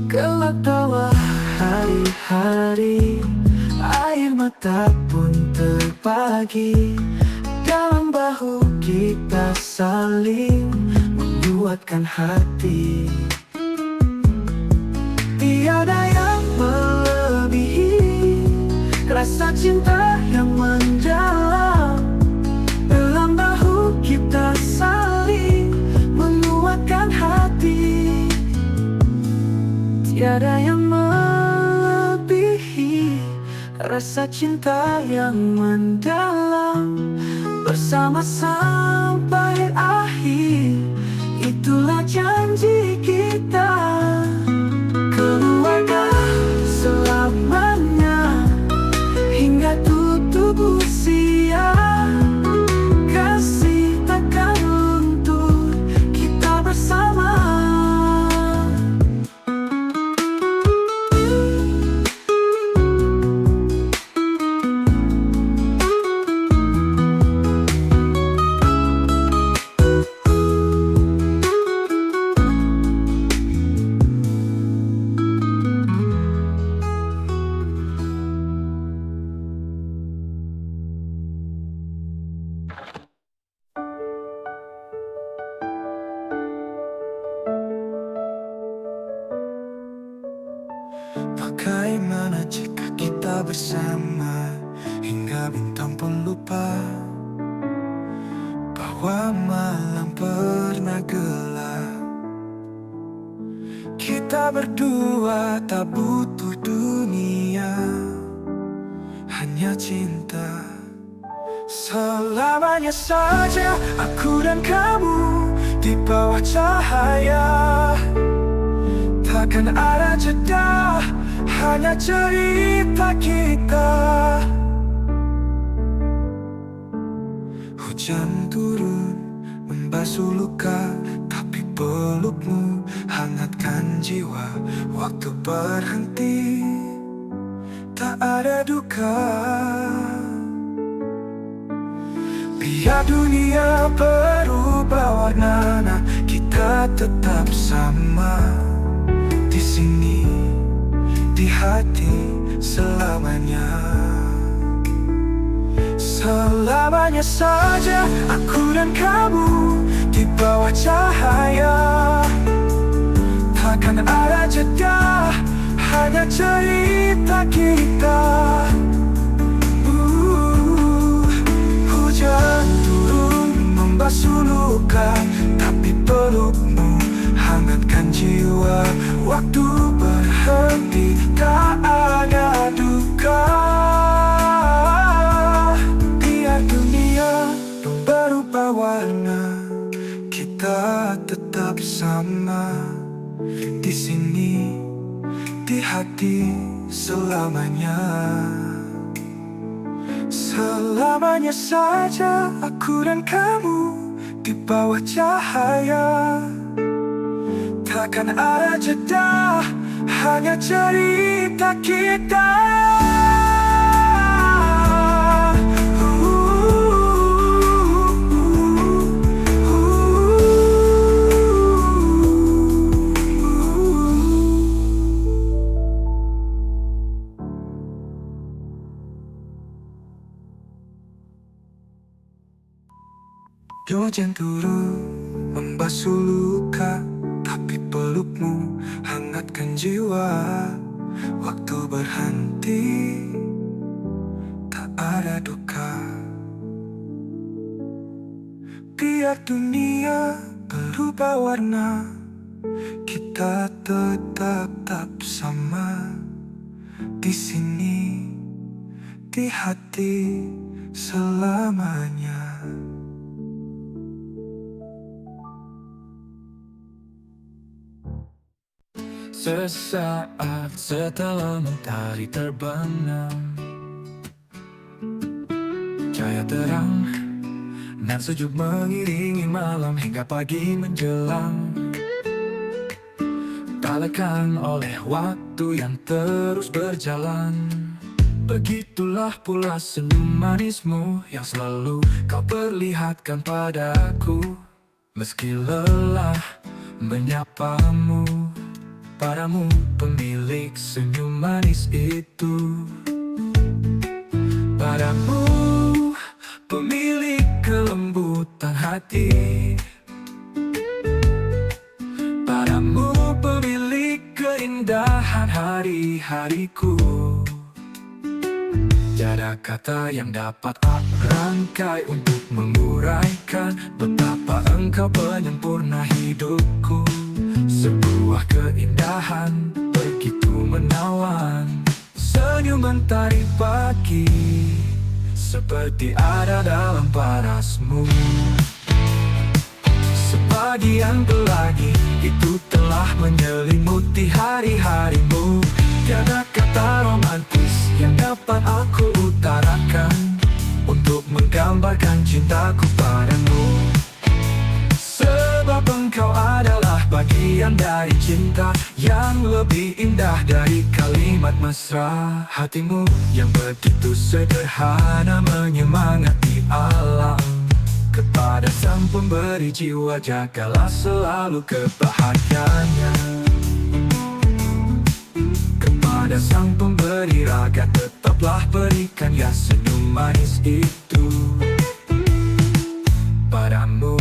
Speaker 1: Kelak tawa hari-hari, air mata pun terbagi. Dalam bahu kita saling menguatkan hati. Tiada yang melebihi rasa cinta yang mendalam. Dalam bahu kita saling menguatkan hati. Tiada yang melebihi rasa cinta yang mendalam. Bersama sampai akhir, itulah janji kita. Keluarga selamanya, hingga tutup usia. Kasih takkan luntur, kita bersama. Bagaimana jika kita bersama, hingga bintang pun lupa bahwa malam pernah gelap. Kita berdua tak butuh dunia, hanya cinta. Selamanya saja aku dan kamu di bawah cahaya. Takkan ada jeda, hanya cerita kita. Hujan turun membasuh luka, tapi pelukmu hangatkan jiwa. Waktu berhenti, tak ada duka. Biar dunia berubah warna, kita tetap sama. Di sini, di hati selamanya. Selamanya saja aku dan kamu di bawah cahaya. Takkan ada jeda, hanya cerita kita. Hujan turun membasuh luka, tapi pelukmu menghangatkan jiwa. Waktu berhenti, tak ada duka. Biar dunia berubah warna, kita tetap sama di sini, di hati selamanya. Selamanya saja aku dan kamu di bawah cahaya. Takkan ada jeda, hanya cerita kita. Hujan turun membasuh luka, tapi pelukmu hangatkan jiwa. Waktu berhenti, tak ada duka. Biar dunia berubah warna, kita tetap sama di sini, di hati selamanya. Sesaat setelah mentari terbenam, cahaya terang dan sejuk mengiringi malam hingga pagi menjelang. Tak lekang oleh waktu yang terus berjalan. Begitulah pula senyum manismu yang selalu kau perlihatkan padaku. Meski lelah menyapamu, padamu pemilik senyum manis itu. Padamu pemilik kelembutan hati. Padamu pemilik keindahan hari-hariku. Tiada kata yang dapat aku rangkai untuk menguraikan betapa engkau penyempurna hidupku. Sebuah keindahan begitu menawan. Senyum mentari pagi seperti ada dalam parasmu. Sebagian pelangi itu telah menyelimuti hari-harimu. Tiada kata romantis yang dapat aku utarakan untuk menggambarkan cintaku padamu. Sebab engkau adalah bagian dari cinta yang lebih indah dari kalimat mesra. Hatimu yang begitu sederhana menyemangati alam. Kepada sang pemberi jiwa jagalah selalu kebahagiaannya. Kepada sang pemberi raga tetaplah berikan ya senyum manis itu. Padamu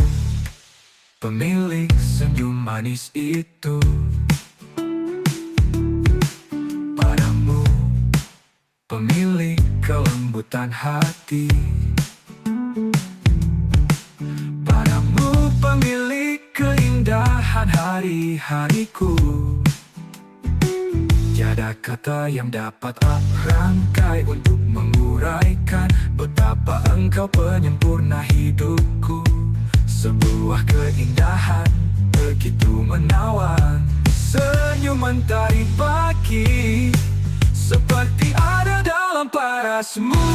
Speaker 1: pemilik senyum manis itu. Padamu pemilik kelembutan hati. Padamu pemilik keindahan hari-hariku. Tiada kata yang dapat aku rangkai untuk menguraikan betapa engkau penyempurna hidupku. Sebuah keindahan begitu menawan. Senyum mentari pagi seperti ada dalam parasmu.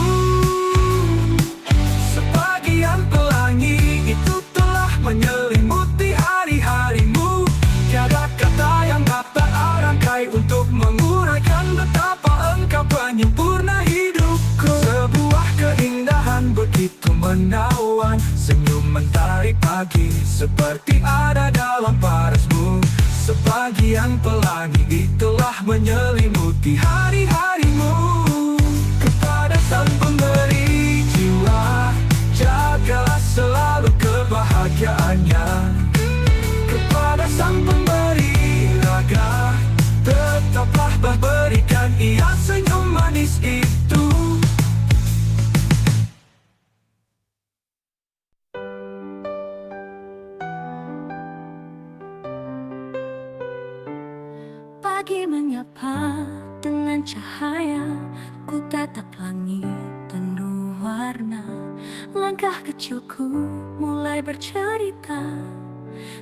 Speaker 1: Sebagian pelangi itu telah menyelimuti hari-harimu. Tiada kata yang dapat arangkai untuk menguraikan betapa engkau penyempurna hidupku. Sebuah keindahan begitu menawan. Senyum mentari pagi seperti ada dalam parasmu. Sebagian pelangi itulah menyelimuti hari-harimu. Kepada sang pemberi jiwa jagalah selalu kebahagiaannya. Kepada sang pemberi raga tetaplah berikan ia senyum manis itu.
Speaker 2: lagi menyapa dengan cahaya. Ku tatap langit penuh warna. Langkah kecilku mulai bercerita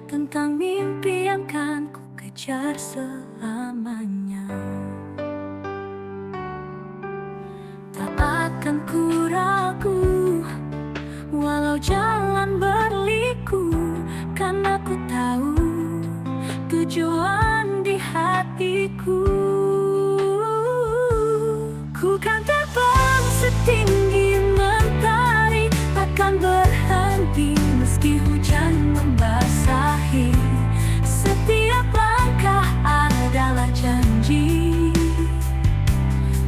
Speaker 2: tentang mimpi yang kan ku kejar selamanya. Tak akan ku ragu walau jalan berliku, karena ku tahu tujuan di hatiku. Ku kan terbang setinggi mentari, takkan berhenti meski hujan membasahi. Setiap langkah adalah janji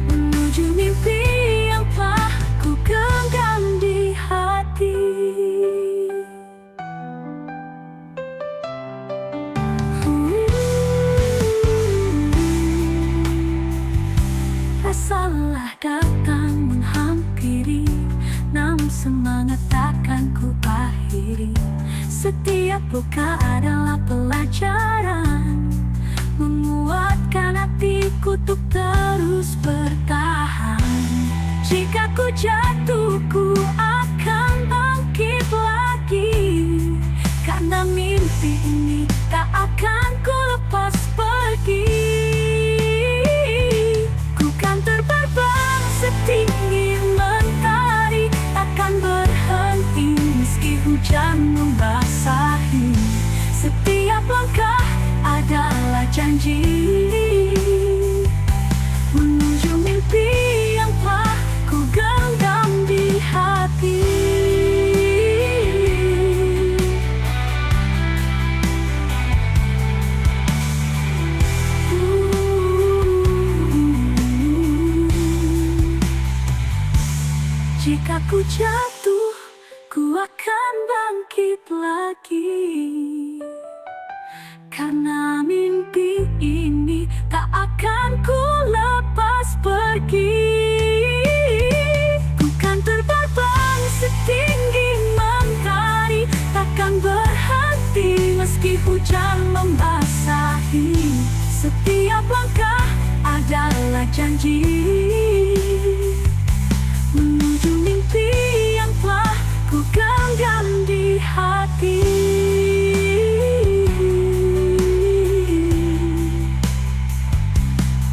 Speaker 2: menuju mimpi yang telah ku genggam di hati. Rasalah datang menghampiri, namun semangat takkan ku akhiri. Setiap luka adalah pelajaran, menguatkan hatiku untuk terus bertahan. Jika ku jatuh, ku akan bangkit lagi, karena mimpi ini tak akan ku lepas pergi. Terbang setinggi mentari, takkan berhenti meski hujan membasahi. Setiap langkah adalah janji menuju mimpi yang telah ku genggam di hati. Jika ku jatuh, ku akan bangkit lagi, karena mimpi ini tak akan ku lepas pergi. Ku kan terbang setinggi mentari, takkan berhenti meski hujan membasahi. Setiap langkah adalah janji menuju mimpi yang telah ku genggam di hati.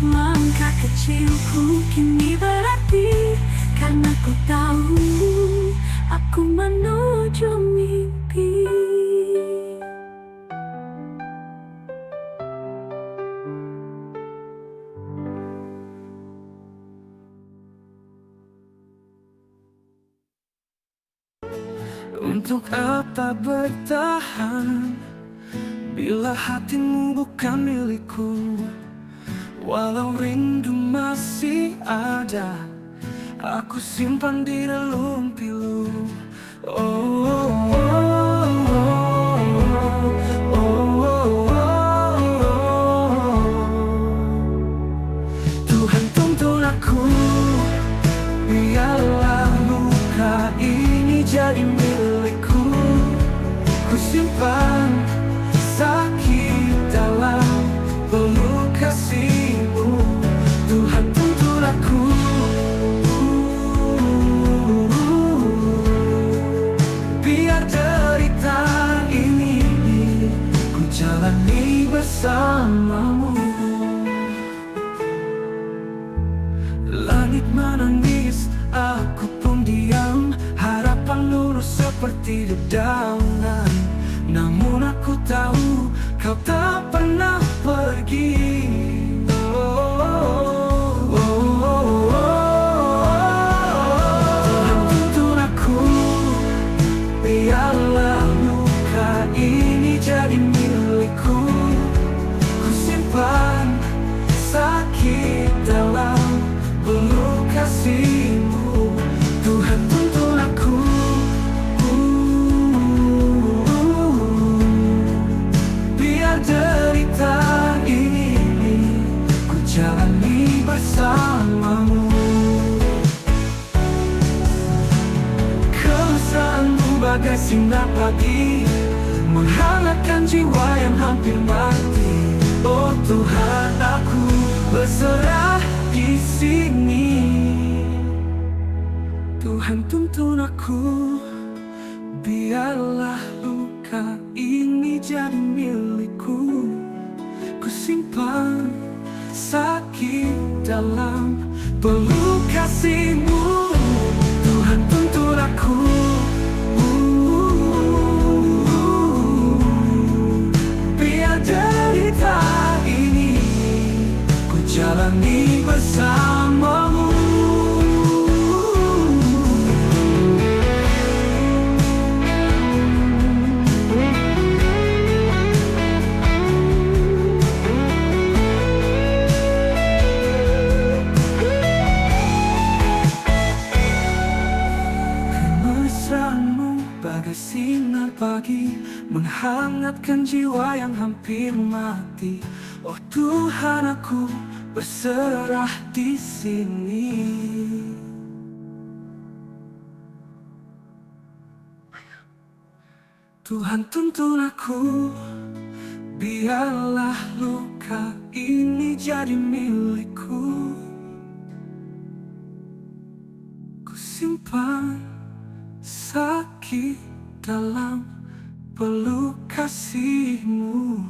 Speaker 2: Langkah kecilku kini berarti, karena ku tahu aku menuju mimpi.
Speaker 1: Untuk apa bertahan bila hatimu bukan milikku? Walau rindu masih ada, aku simpan di relung pilu. Oh, oh, oh, oh, oh, oh. Tuhan tuntun aku, biarlah luka ini jadi milikku. Ku simpan sakit dalam peluk kasihmu. Tuhan tuntun aku, biar derita ini ku jalani bersamamu. Langit menangis, aku pun diam. Harapan lurus seperti dedaunan, namun aku tahu kau tak pernah pergi. Tuhan tuntun aku, biarlah luka ini jadi milikku. Ku simpan sakit dalam peluk kasihmu. Tuhan tuntun aku, biar derita ini ku jalani bersamamu. Kelusanmu bagai sinar pagi, menghangatkan jiwa yang hampir mati. Oh Tuhan, aku Tuhan tuntun aku, biarlah luka ini jadi milikku. Ku simpan sakit dalam peluk kasih-Mu. Tuhan tuntun aku, biar derita ini ku jalani bersama-Mu. Bagai sinar pagi menghangatkan jiwa yang hampir mati. Oh Tuhan, aku berserah di sini. Tuhan tuntun aku, biarlah luka ini jadi milikku. Ku simpan sakit dalam peluk kasih-Mu.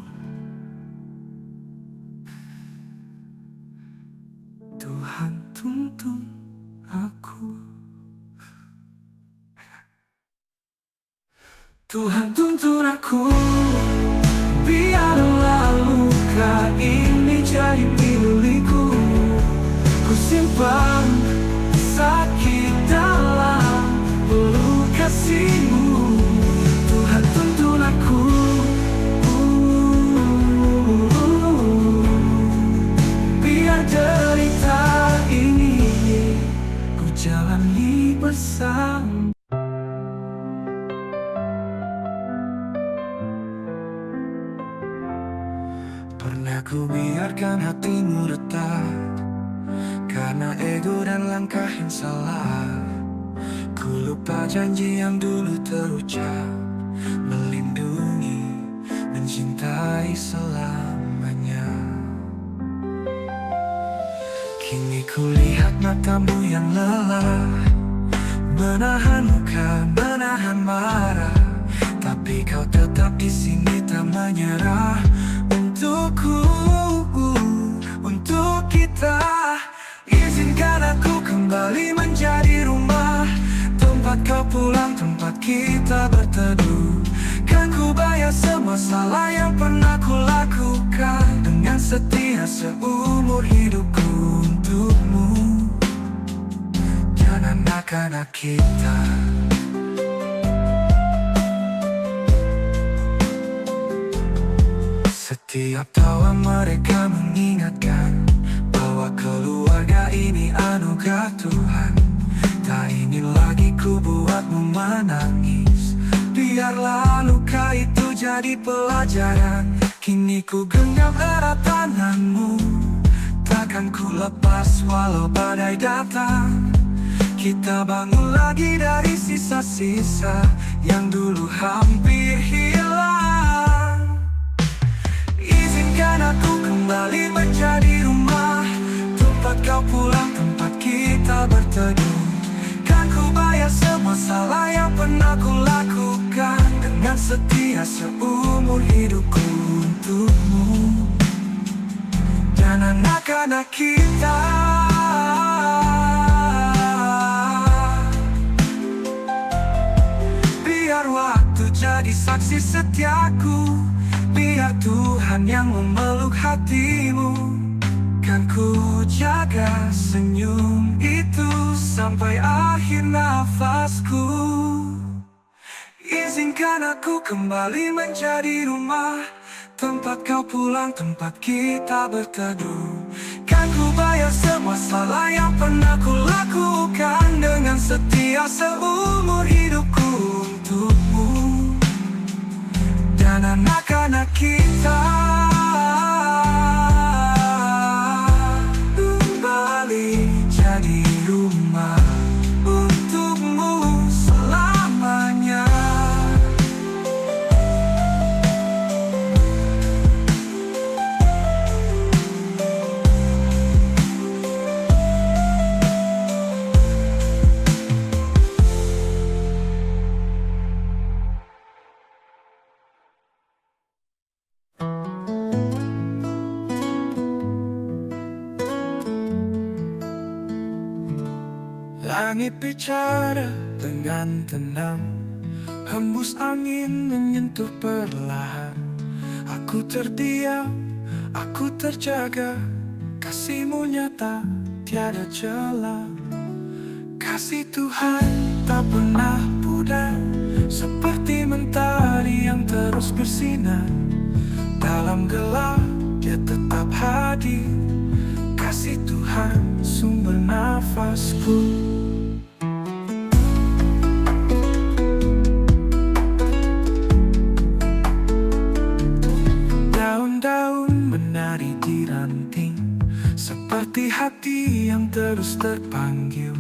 Speaker 1: Tuhan tuntun aku, Tuhan tuntun aku, biarlah luka ini jadi milikku. Ku simpan sakit dalam peluk kasih-Mu. Tuhan tuntun aku, biar derita ini ku jalani bersama. Pernah ku biarkan hatimu retak karena ego dan langkah yang salah. Ku lupa janji yang dulu terucap, melindungi, mencintai selamanya. Kini ku lihat matamu yang lelah, menahan muka, menahan marah, tapi kau tetap di sini tak menyerah. Untukku, untuk kita, izinkan aku kembali menjadi rumah, tempat kau pulang, tempat kita berteduh. Kan ku bayar semua salah yang pernah ku lakukan, dengan setia seumur hidupku untukmu dan anak-anak kita. Setiap tawa mereka mengingatkan bahwa keluarga ini anugerah Tuhan. Tak ingin lagi ku buatmu menangis, biarlah luka itu jadi pelajaran. Kini ku genggam erat tanganmu, takkan ku lepas walau badai datang. Kita bangun lagi dari sisa-sisa yang dulu hampir hilang. Izinkan aku kembali menjadi rumah, tempat kau pulang, tempat kita berteduh. Kan ku bayar semua salah yang pernah ku lakukan, dengan setia seumur hidupku untukmu dan anak-anak kita. Biar waktu jadi saksi setiaku, biar Tuhan yang memeluk hatimu. Kan ku jaga senyum itu sampai akhir nafasku. Izinkan aku kembali menjadi rumah, tempat kau pulang, tempat kita berteduh. Kan ku bayar semua salah yang pernah ku lakukan, dengan setia seumur hidupku untukmu dan anak-anak kita. Kembali jadi rumah untukmu selamanya. Langit bicara dengan tenang, hembus angin menyentuh perlahan. Aku terdiam, aku terjaga, kasih-Mu nyata tiada celah. Kasih Tuhan tak pernah pudar, seperti mentari yang terus bersinar. Dalam gelap Dia tetap hadir, kasih Tuhan sumber nafasku. Daun-daun menari di ranting, seperti hati yang terus terpanggil.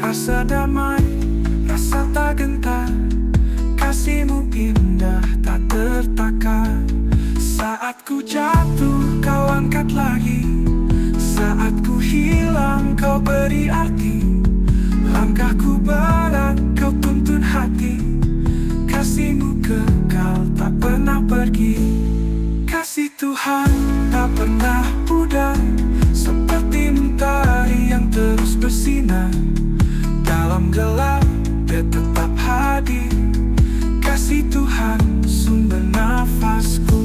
Speaker 1: Rasa damai, rasa tak gentar, kasih-Mu indah tak tertakar. Saat ku jatuh, Kau angkat lagi. Saat ku hilang, Kau beri arti. Langkahku berat, Kau tuntun hati. Kasih-Mu kekal, tak pernah pergi. Kasih Tuhan tak pernah pudar, seperti mentari yang terus bersinar. Dalam gelap Dia tetap hadir, kasih Tuhan sumber nafasku.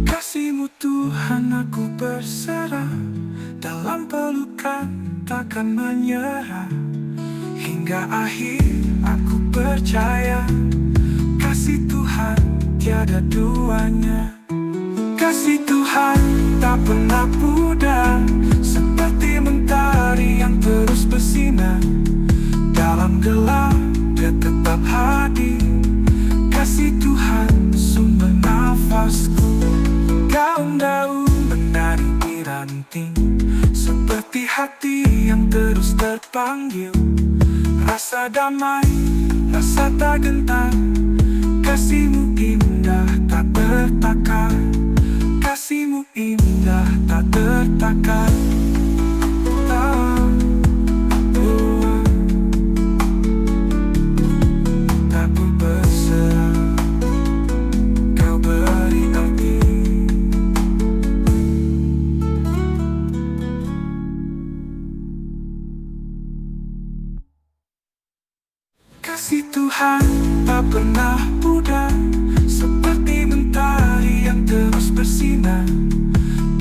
Speaker 1: Kasih-Mu Tuhan aku berserah, dalam pelukan takkan menyerah. Hingga akhir aku percaya, kasih Tuhan tiada duanya. Kasih Tuhan tak pernah pudar, seperti mentari yang terus bersinar. Dalam gelap Dia tetap hadir, kasih Tuhan sumber nafasku. Daun-daun menari di ranting, seperti hati yang terus terpanggil. Rasa damai, rasa tak gentar, kasih-Mu indah tak tertakar. Kasih-Mu indah tak tertakar. Tak berserah, Kau beri arti. Kasih Tuhan tak pernah pudar, seperti mentari yang terus bersinar.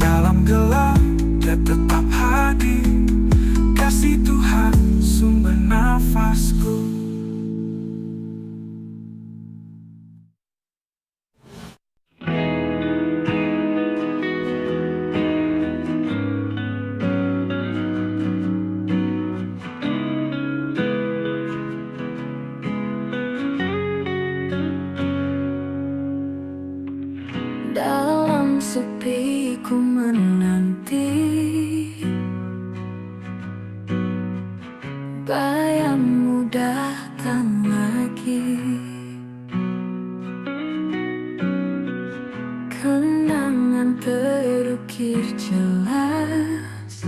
Speaker 1: Dalam gelap Dia tetap hadir, kasih Tuhan sumber nafasku.
Speaker 2: Dalam sepi ku menanti, bayang-Mu datang lagi. Kenangan terukir jelas,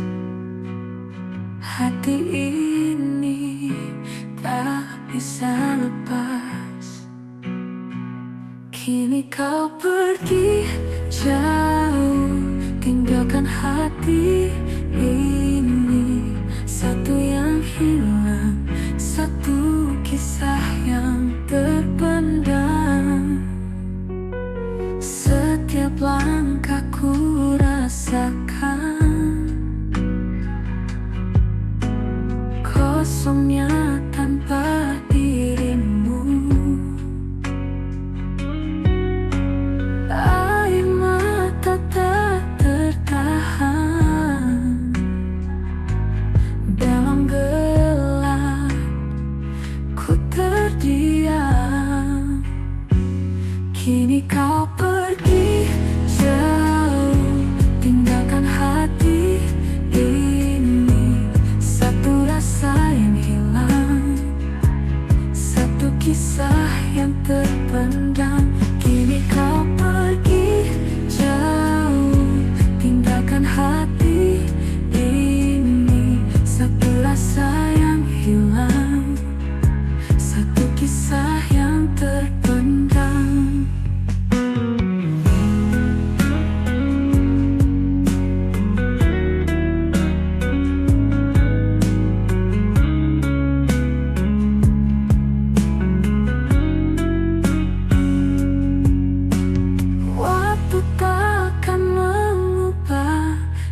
Speaker 2: hati ini tak bisa lepas. Kini Kau pergi jauh, tinggalkan hati ini. Satu yang hilang, satu kisah yang terpendam. Setiap langkahku rasakan kosongnya tanpa dirimu. Air mata tak tertahan,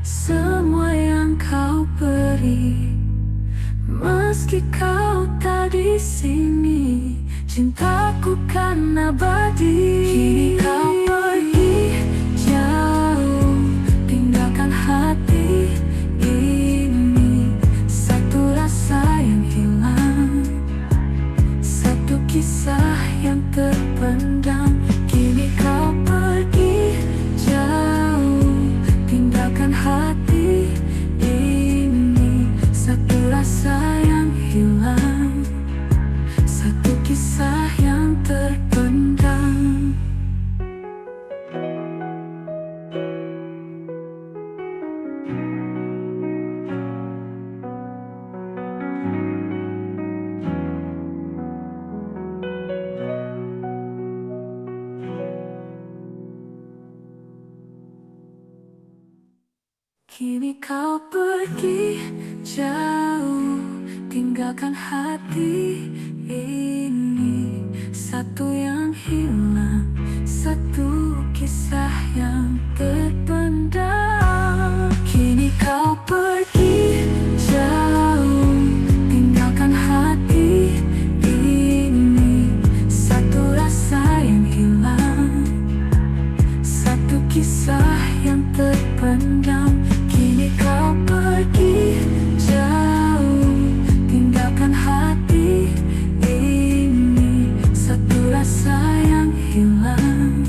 Speaker 2: semua yang kau beri. Meski kau tak di sini, cintaku kan abadi. Kini kau pergi jauh, tinggalkan hati ini. Satu rasa yang hilang, satu kisah yang terpendam. Kini kau pergi jauh, tinggalkan hati ini. Satu rasa yang hilang, satu kisah yang terpendam. Kini kau pergi jauh, tinggalkan hati ini. Satu yang hilang, satu kisah yang terpendam. Kini kau pergi jauh, tinggalkan hati ini. Satu rasa yang hilang, satu kisah yang terpendam. Kini kau pergi jauh, tinggalkan hati ini. Satu rasa yang hilang.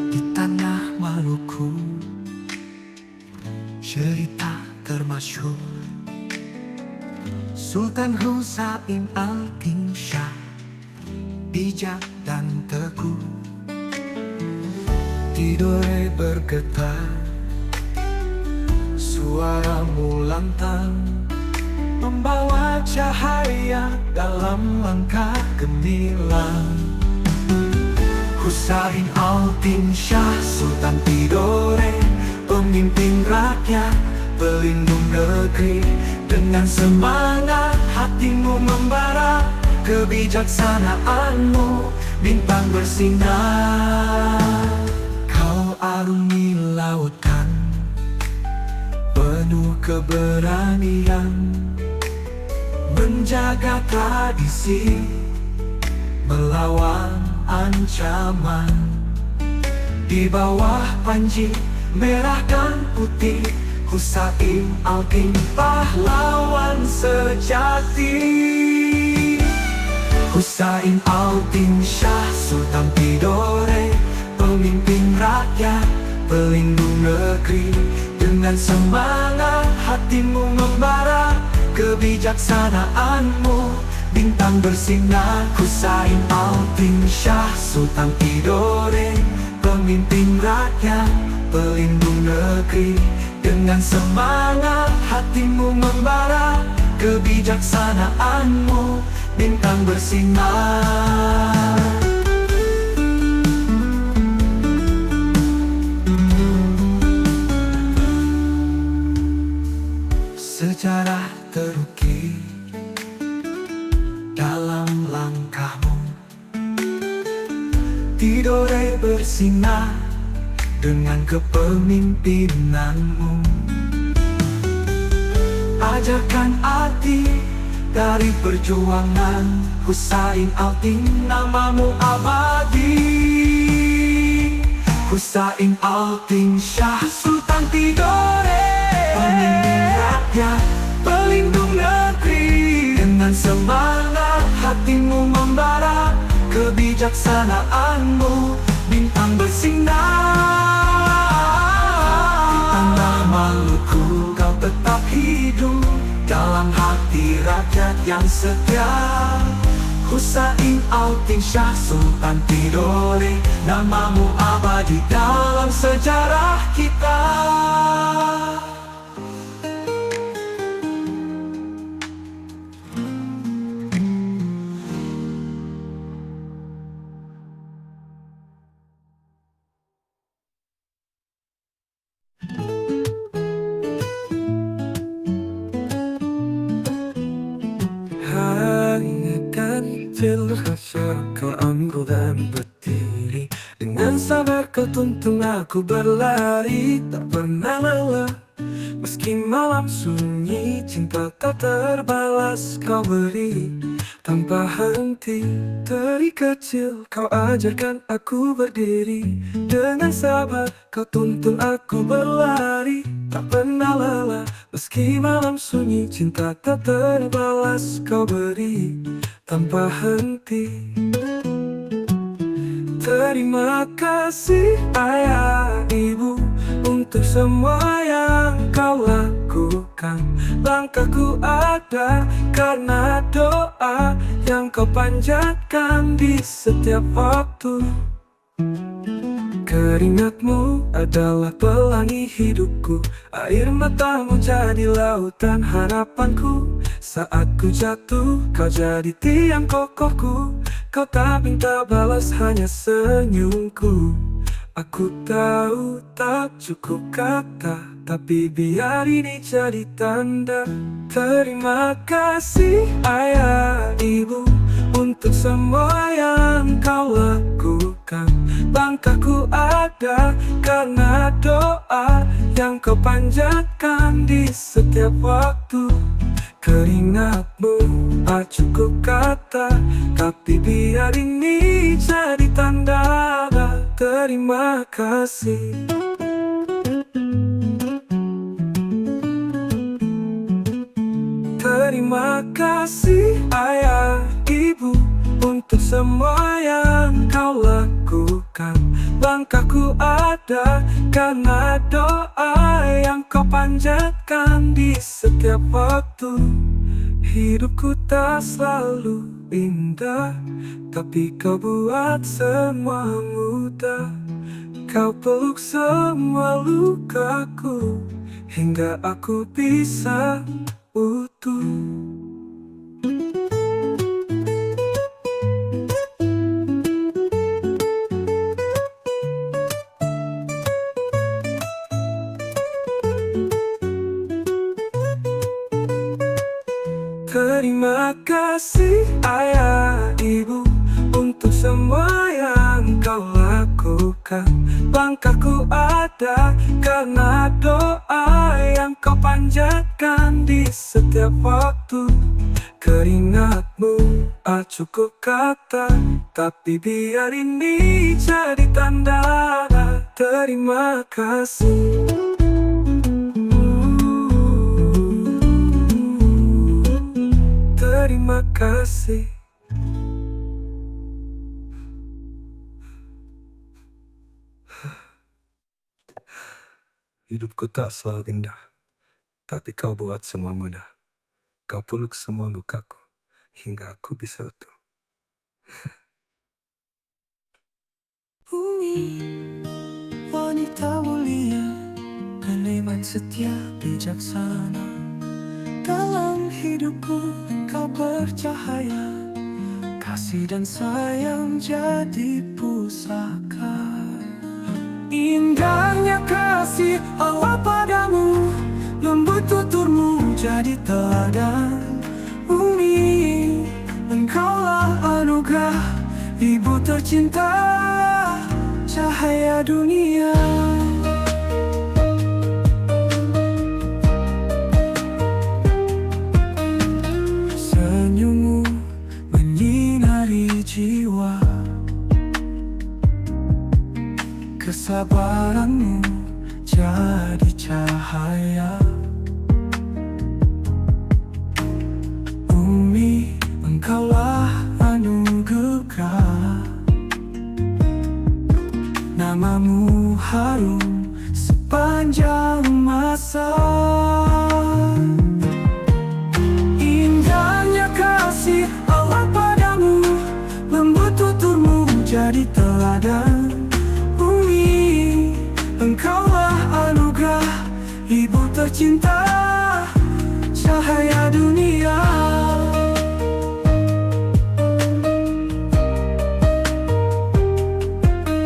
Speaker 1: Di tanah Maluku, cerita termasyhur Sultan Husain Al-Din-Syah, bijak dan teguh. Tidore bergetar, suaramu lantang, membawa cahaya dalam langkah gemilang. Husain Al-Din-Syah, Sultan Tidore, pemimpin rakyat, pelindung negeri. Dengan semangat hatimu membara, kebijaksanaanmu bintang bersinar. Kau arungi lautan, penuh keberanian, menjaga tradisi, melawan ancaman. Di bawah panji merah dan putih, Husain Al-Din pahlawan sejati. Husain Al-Din-Syah, Sultan Tidore, pemimpin rakyat, pelindung negeri. Dengan semangat hatimu membara, kebijaksanaanmu bintang bersinar. Husain Al-Din-Syah, Sultan Tidore, pemimpin rakyat, pelindung negeri. Dengan semangat hatimu membara, kebijaksanaanmu bintang bersinar. Sejarah terukir dalam langkahmu. Tidore bersinar dengan kepemimpinanmu. Ajarkan arti dari perjuangan, Husain Al-Din, namamu abadi. Husain Al-Din-Syah, Sultan Tidore, pemimpin rakyat, pelindung negeri. Dengan semangat hatimu membara, kebijaksanaanmu bintang bersinar. Di tanah Maluku kau tetap hidup dalam hati rakyat yang setia. Husain Al-Din-Syah, Sultan Tidore, namamu abadi dalam sejarah kita. Tuntun aku berlari, tak pernah lelah. Meski malam sunyi, cinta tak terbalas kau beri tanpa henti. Dari kecil kau ajarkan aku berdiri, dengan sabar kau tuntun aku berlari, tak pernah lelah. Meski malam sunyi, cinta tak terbalas kau beri tanpa henti. Terima kasih ayah ibu untuk semua yang kau lakukan. Langkahku ada karena doa yang kau panjatkan di setiap waktu. Keringatmu adalah pelangi hidupku, air matamu jadi lautan harapanku. Saat ku jatuh, kau jadi tiang kokohku. Kau tak minta balas, hanya senyumku. Aku tahu tak cukup kata, tapi biar ini jadi tanda. Terima kasih ayah ibu untuk semua yang kau lakukan. Langkahku ada karena doa yang kau panjatkan di setiap waktu. Keringatmu tak cukup kata, tapi biar ini jadi tanda. Terima kasih. Terima kasih ayah ibu untuk semua yang kau lakukan. Langkahku ada karena doa yang kau panjatkan di setiap waktu. Hidupku tak selalu indah, tapi kau buat semua mudah. Kau peluk semua lukaku, hingga aku bisa utuh. Terima kasih ayah ibu untuk semua yang kau lakukan. Langkahku ada karena doa yang kau panjatkan di setiap waktu. Keringatmu tak cukup kata, tapi biar ini jadi tanda. Terima kasih. Terima kasih. Hidupku tak selalu indah, tapi kau buat semua mudah. Kau peluk semua lukaku, hingga aku bisa utuh. Umi, wanita mulia, peneman setia bijaksana. Dalam hidupku kau bercahaya, kasih dan sayang jadi pusaka. Indahnya kasih Allah padamu, lembut tuturmu jadi teladan. Umi, engkaulah anugerah, ibu tercinta, cahaya dunia. Senyummu menyinari jiwa, kesabaranmu jadi cahaya. Umi, engkaulah anugerah, namamu harum sepanjang masa. Indahnya kasih Allah padamu, lembut tuturmu jadi teladan. Umi, engkaulah anugerah, ibu tercinta, cahaya dunia.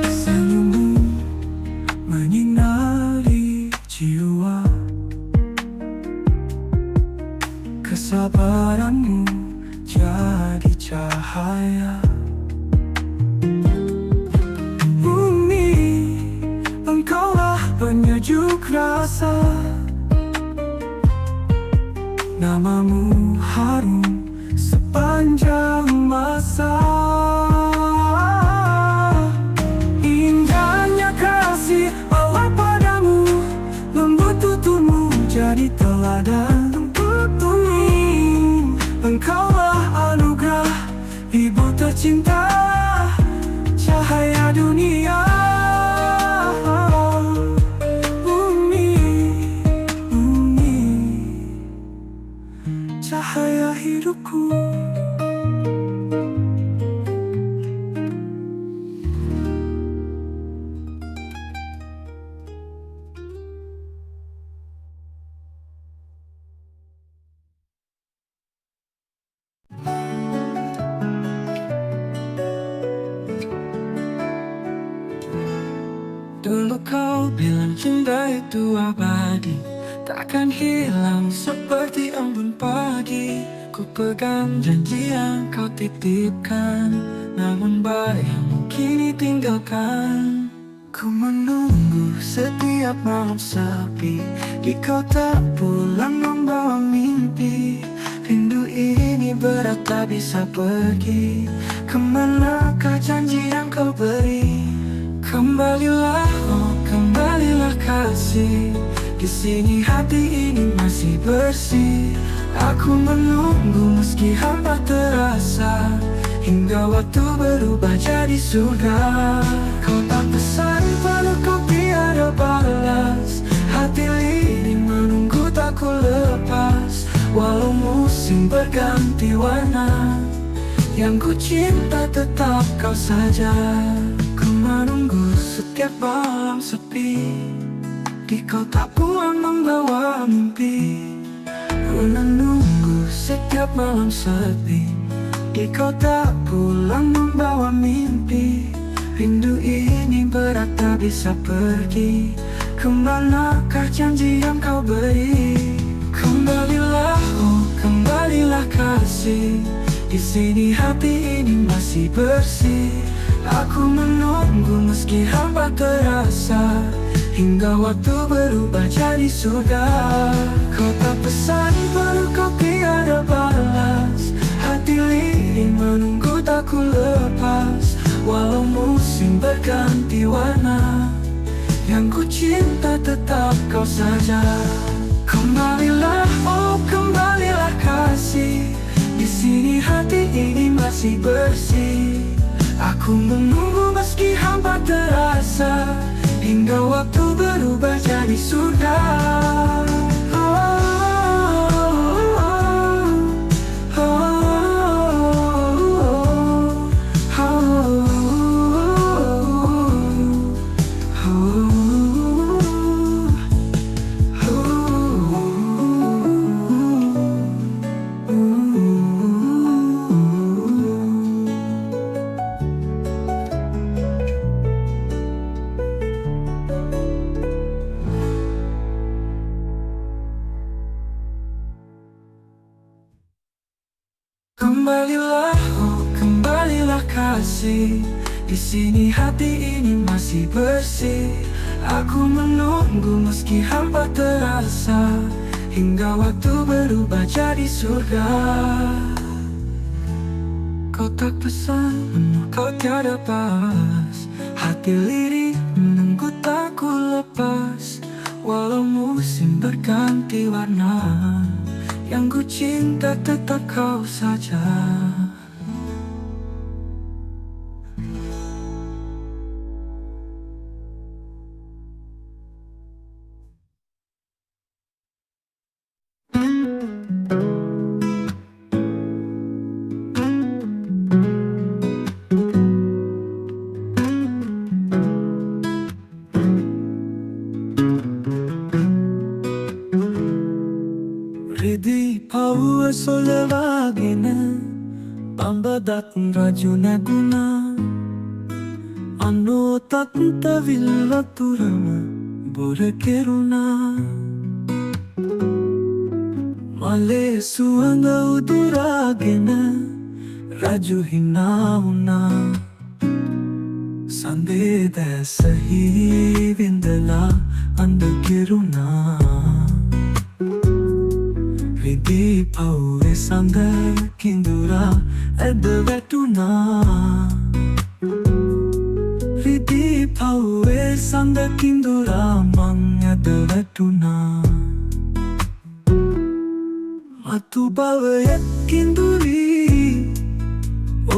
Speaker 1: Senyummu menyinari jiwa, kesabaranmu jadi cahaya. Bumi, rasa namamu harum sepanjang masa. Indahnya kasih Allah padamu, lembut tuturmu jadi teladan untuk bumi. Engkaulah anugerah ibu tercinta, cahaya dunia. Cahaya hidupku. Dulu kau bilang cinta itu abadi, takkan hilang seperti embun pagi. Ku pegang janji yang kau titipkan, namun bayangmu kini tinggalkan. Ku menunggu setiap malam sepi, di kau tak pulang membawa mimpi. Rindu ini berat tak bisa pergi, kemanakah janji yang kau beri? Kembalilah, oh kembalilah kasih, di sini hati ini masih bersih. Aku menunggu meski hampa terasa, hingga waktu berubah jadi surga. Kau tak pesan pada kau tiada balas, hati lirih menunggu tak ku lepas. Walau musim berganti warna, yang ku cinta tetap kau saja. Ku menunggu setiap malam sepi, di kau tak pulang membawa mimpi. Ku menunggu setiap malam sepi, di kau tak pulang membawa mimpi. Rindu ini berat tak bisa pergi, kemanakah janji yang kau beri? Kembalilah, oh kembalilah kasih, di sini hati ini masih bersih. Aku menunggu meski hampa terasa, hingga waktu berubah jadi surga. Kau tak pesan baru kau tiada balas, hati lirih menunggu tak ku lepas. Walau musim berganti warna, yang ku cinta tetap kau saja. Kembalilah, oh kembalilah kasih, di sini hati ini masih bersih. Aku menunggu meski hampa terasa, hingga waktu berubah jadi surga. Kembalilah, oh kembalilah kasih, di sini hati ini masih bersih. Aku menunggu meski hampa terasa, hingga waktu berubah jadi surga. Kau tak pesan, kau tiada balas, hati lirih menunggu tak ku lepas. Walau musim berganti warna, yang ku cinta tetap kau saja. Ridi paua solevagina, bamba datun rajuna guna. Anu tatun villa turama, bore keruna. Male suanga uduragena, raju hinauna. Sande sahi vindala, ಅಂದಗಿರುನಾ ವಿದೀಪವೇ ಸಂದಕ್ಕಿಂದುರ ಎದ್ದವೆಟ್ಟುನಾ ವಿದೀಪವೇ ಸಂದಕ್ಕಿಂದುರ ಮಂಗದವೆಟ್ಟುನಾ ಮತ್ತು ಬವಯಕ್ಕಿಂದುರಿ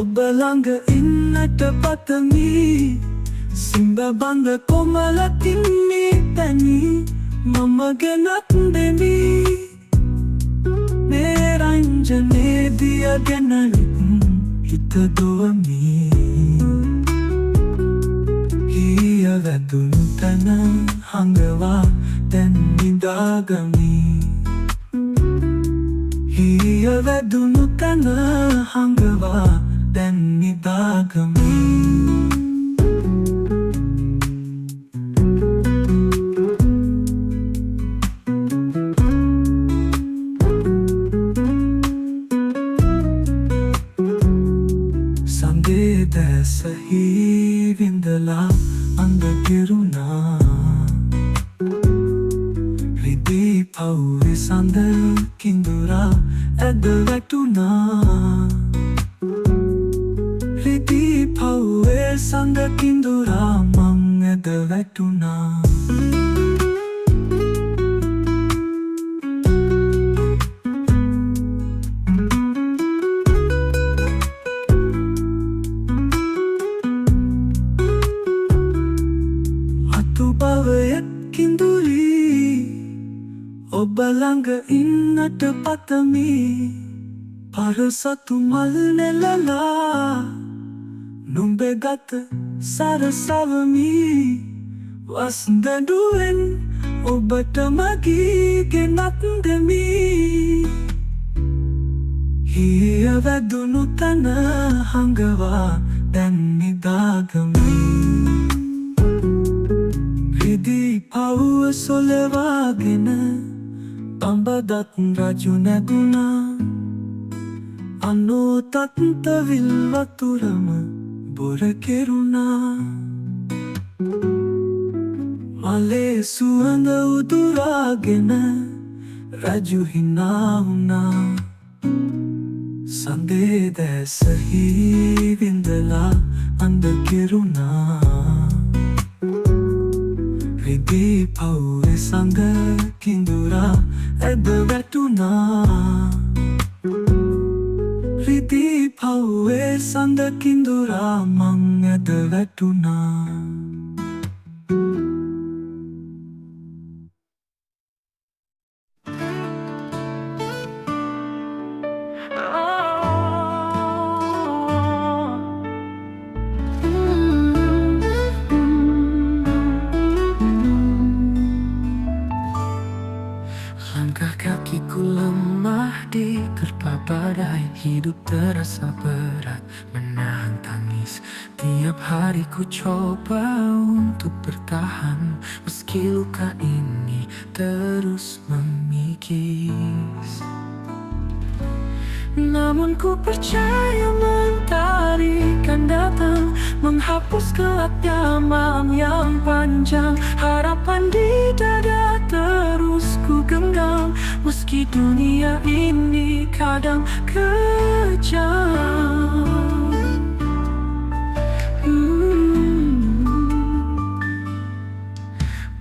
Speaker 1: ಒಬ್ಬಲಂಗ ಇನ್ನಟ ಪತಮಿ Simba bangga komala timmi tani Mama genatndemi Neranjane diya genalum Hita doami Hiya vedulutana hangava Tenni dagami Hiya vedulutana hangava Tenni dagami Sahi vindala andagiruna Ridi pauve sandal kindura eddavettuna Ridi pauve sandal kindura mang eddavettuna Obalanga innata patami Parasatu malnelala Numbegata sarasavami Wasndaduin obatamagi genatndemi Hiya vedunutana hangava dannidagami Ridi pauwa solevagena Tambadatn rajunaguna Anu tatnta vilvaturama borakeruna Male suanda uduragena Raju hinauna Sande desahi vindala andagiruna Ridi pauve sandakindura eddavettuna Ridi pauve sandakindura mang eddavettuna Langkah kakiku lemah di kerpa badai Hidup terasa berat menahan tangis Tiap hari ku coba untuk bertahan Meski luka ini terus memikis Namun ku percaya mentari kan datang Menghapus gelapnya malam yang panjang Harapan di dada terus ku genggam Meski dunia ini kadang kejam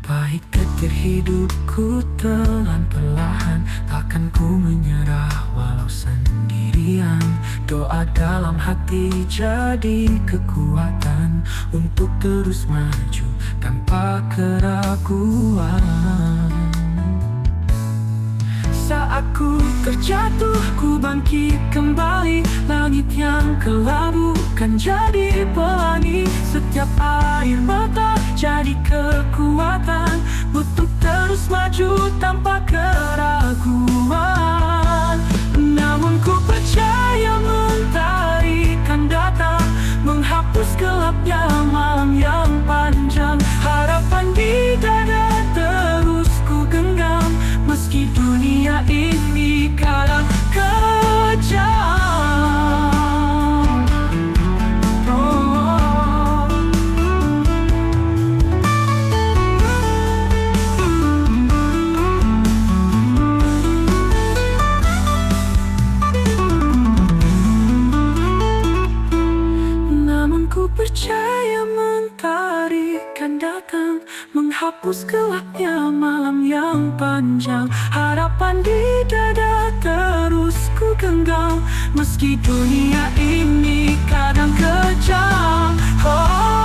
Speaker 1: Baik getir hidupku telan perlahan Takkan ku menyerah walau sendirian Doa dalam hati jadi kekuatan Untuk terus maju tanpa keraguan Saat ku terjatuh, ku bangkit kembali Langit yang kelabu kan jadi pelangi Setiap air mata jadi kekuatan Untuk terus maju tanpa keraguan Namun ku percaya mentari kan datang Menghapus gelapnya malam yang panjang Harapan di dada terus ku genggam Meski dunia ini kadang kejam pada malam yang panjang. Harapan di dada terus ku genggam, meski dunia ini kadang kejam. Oh,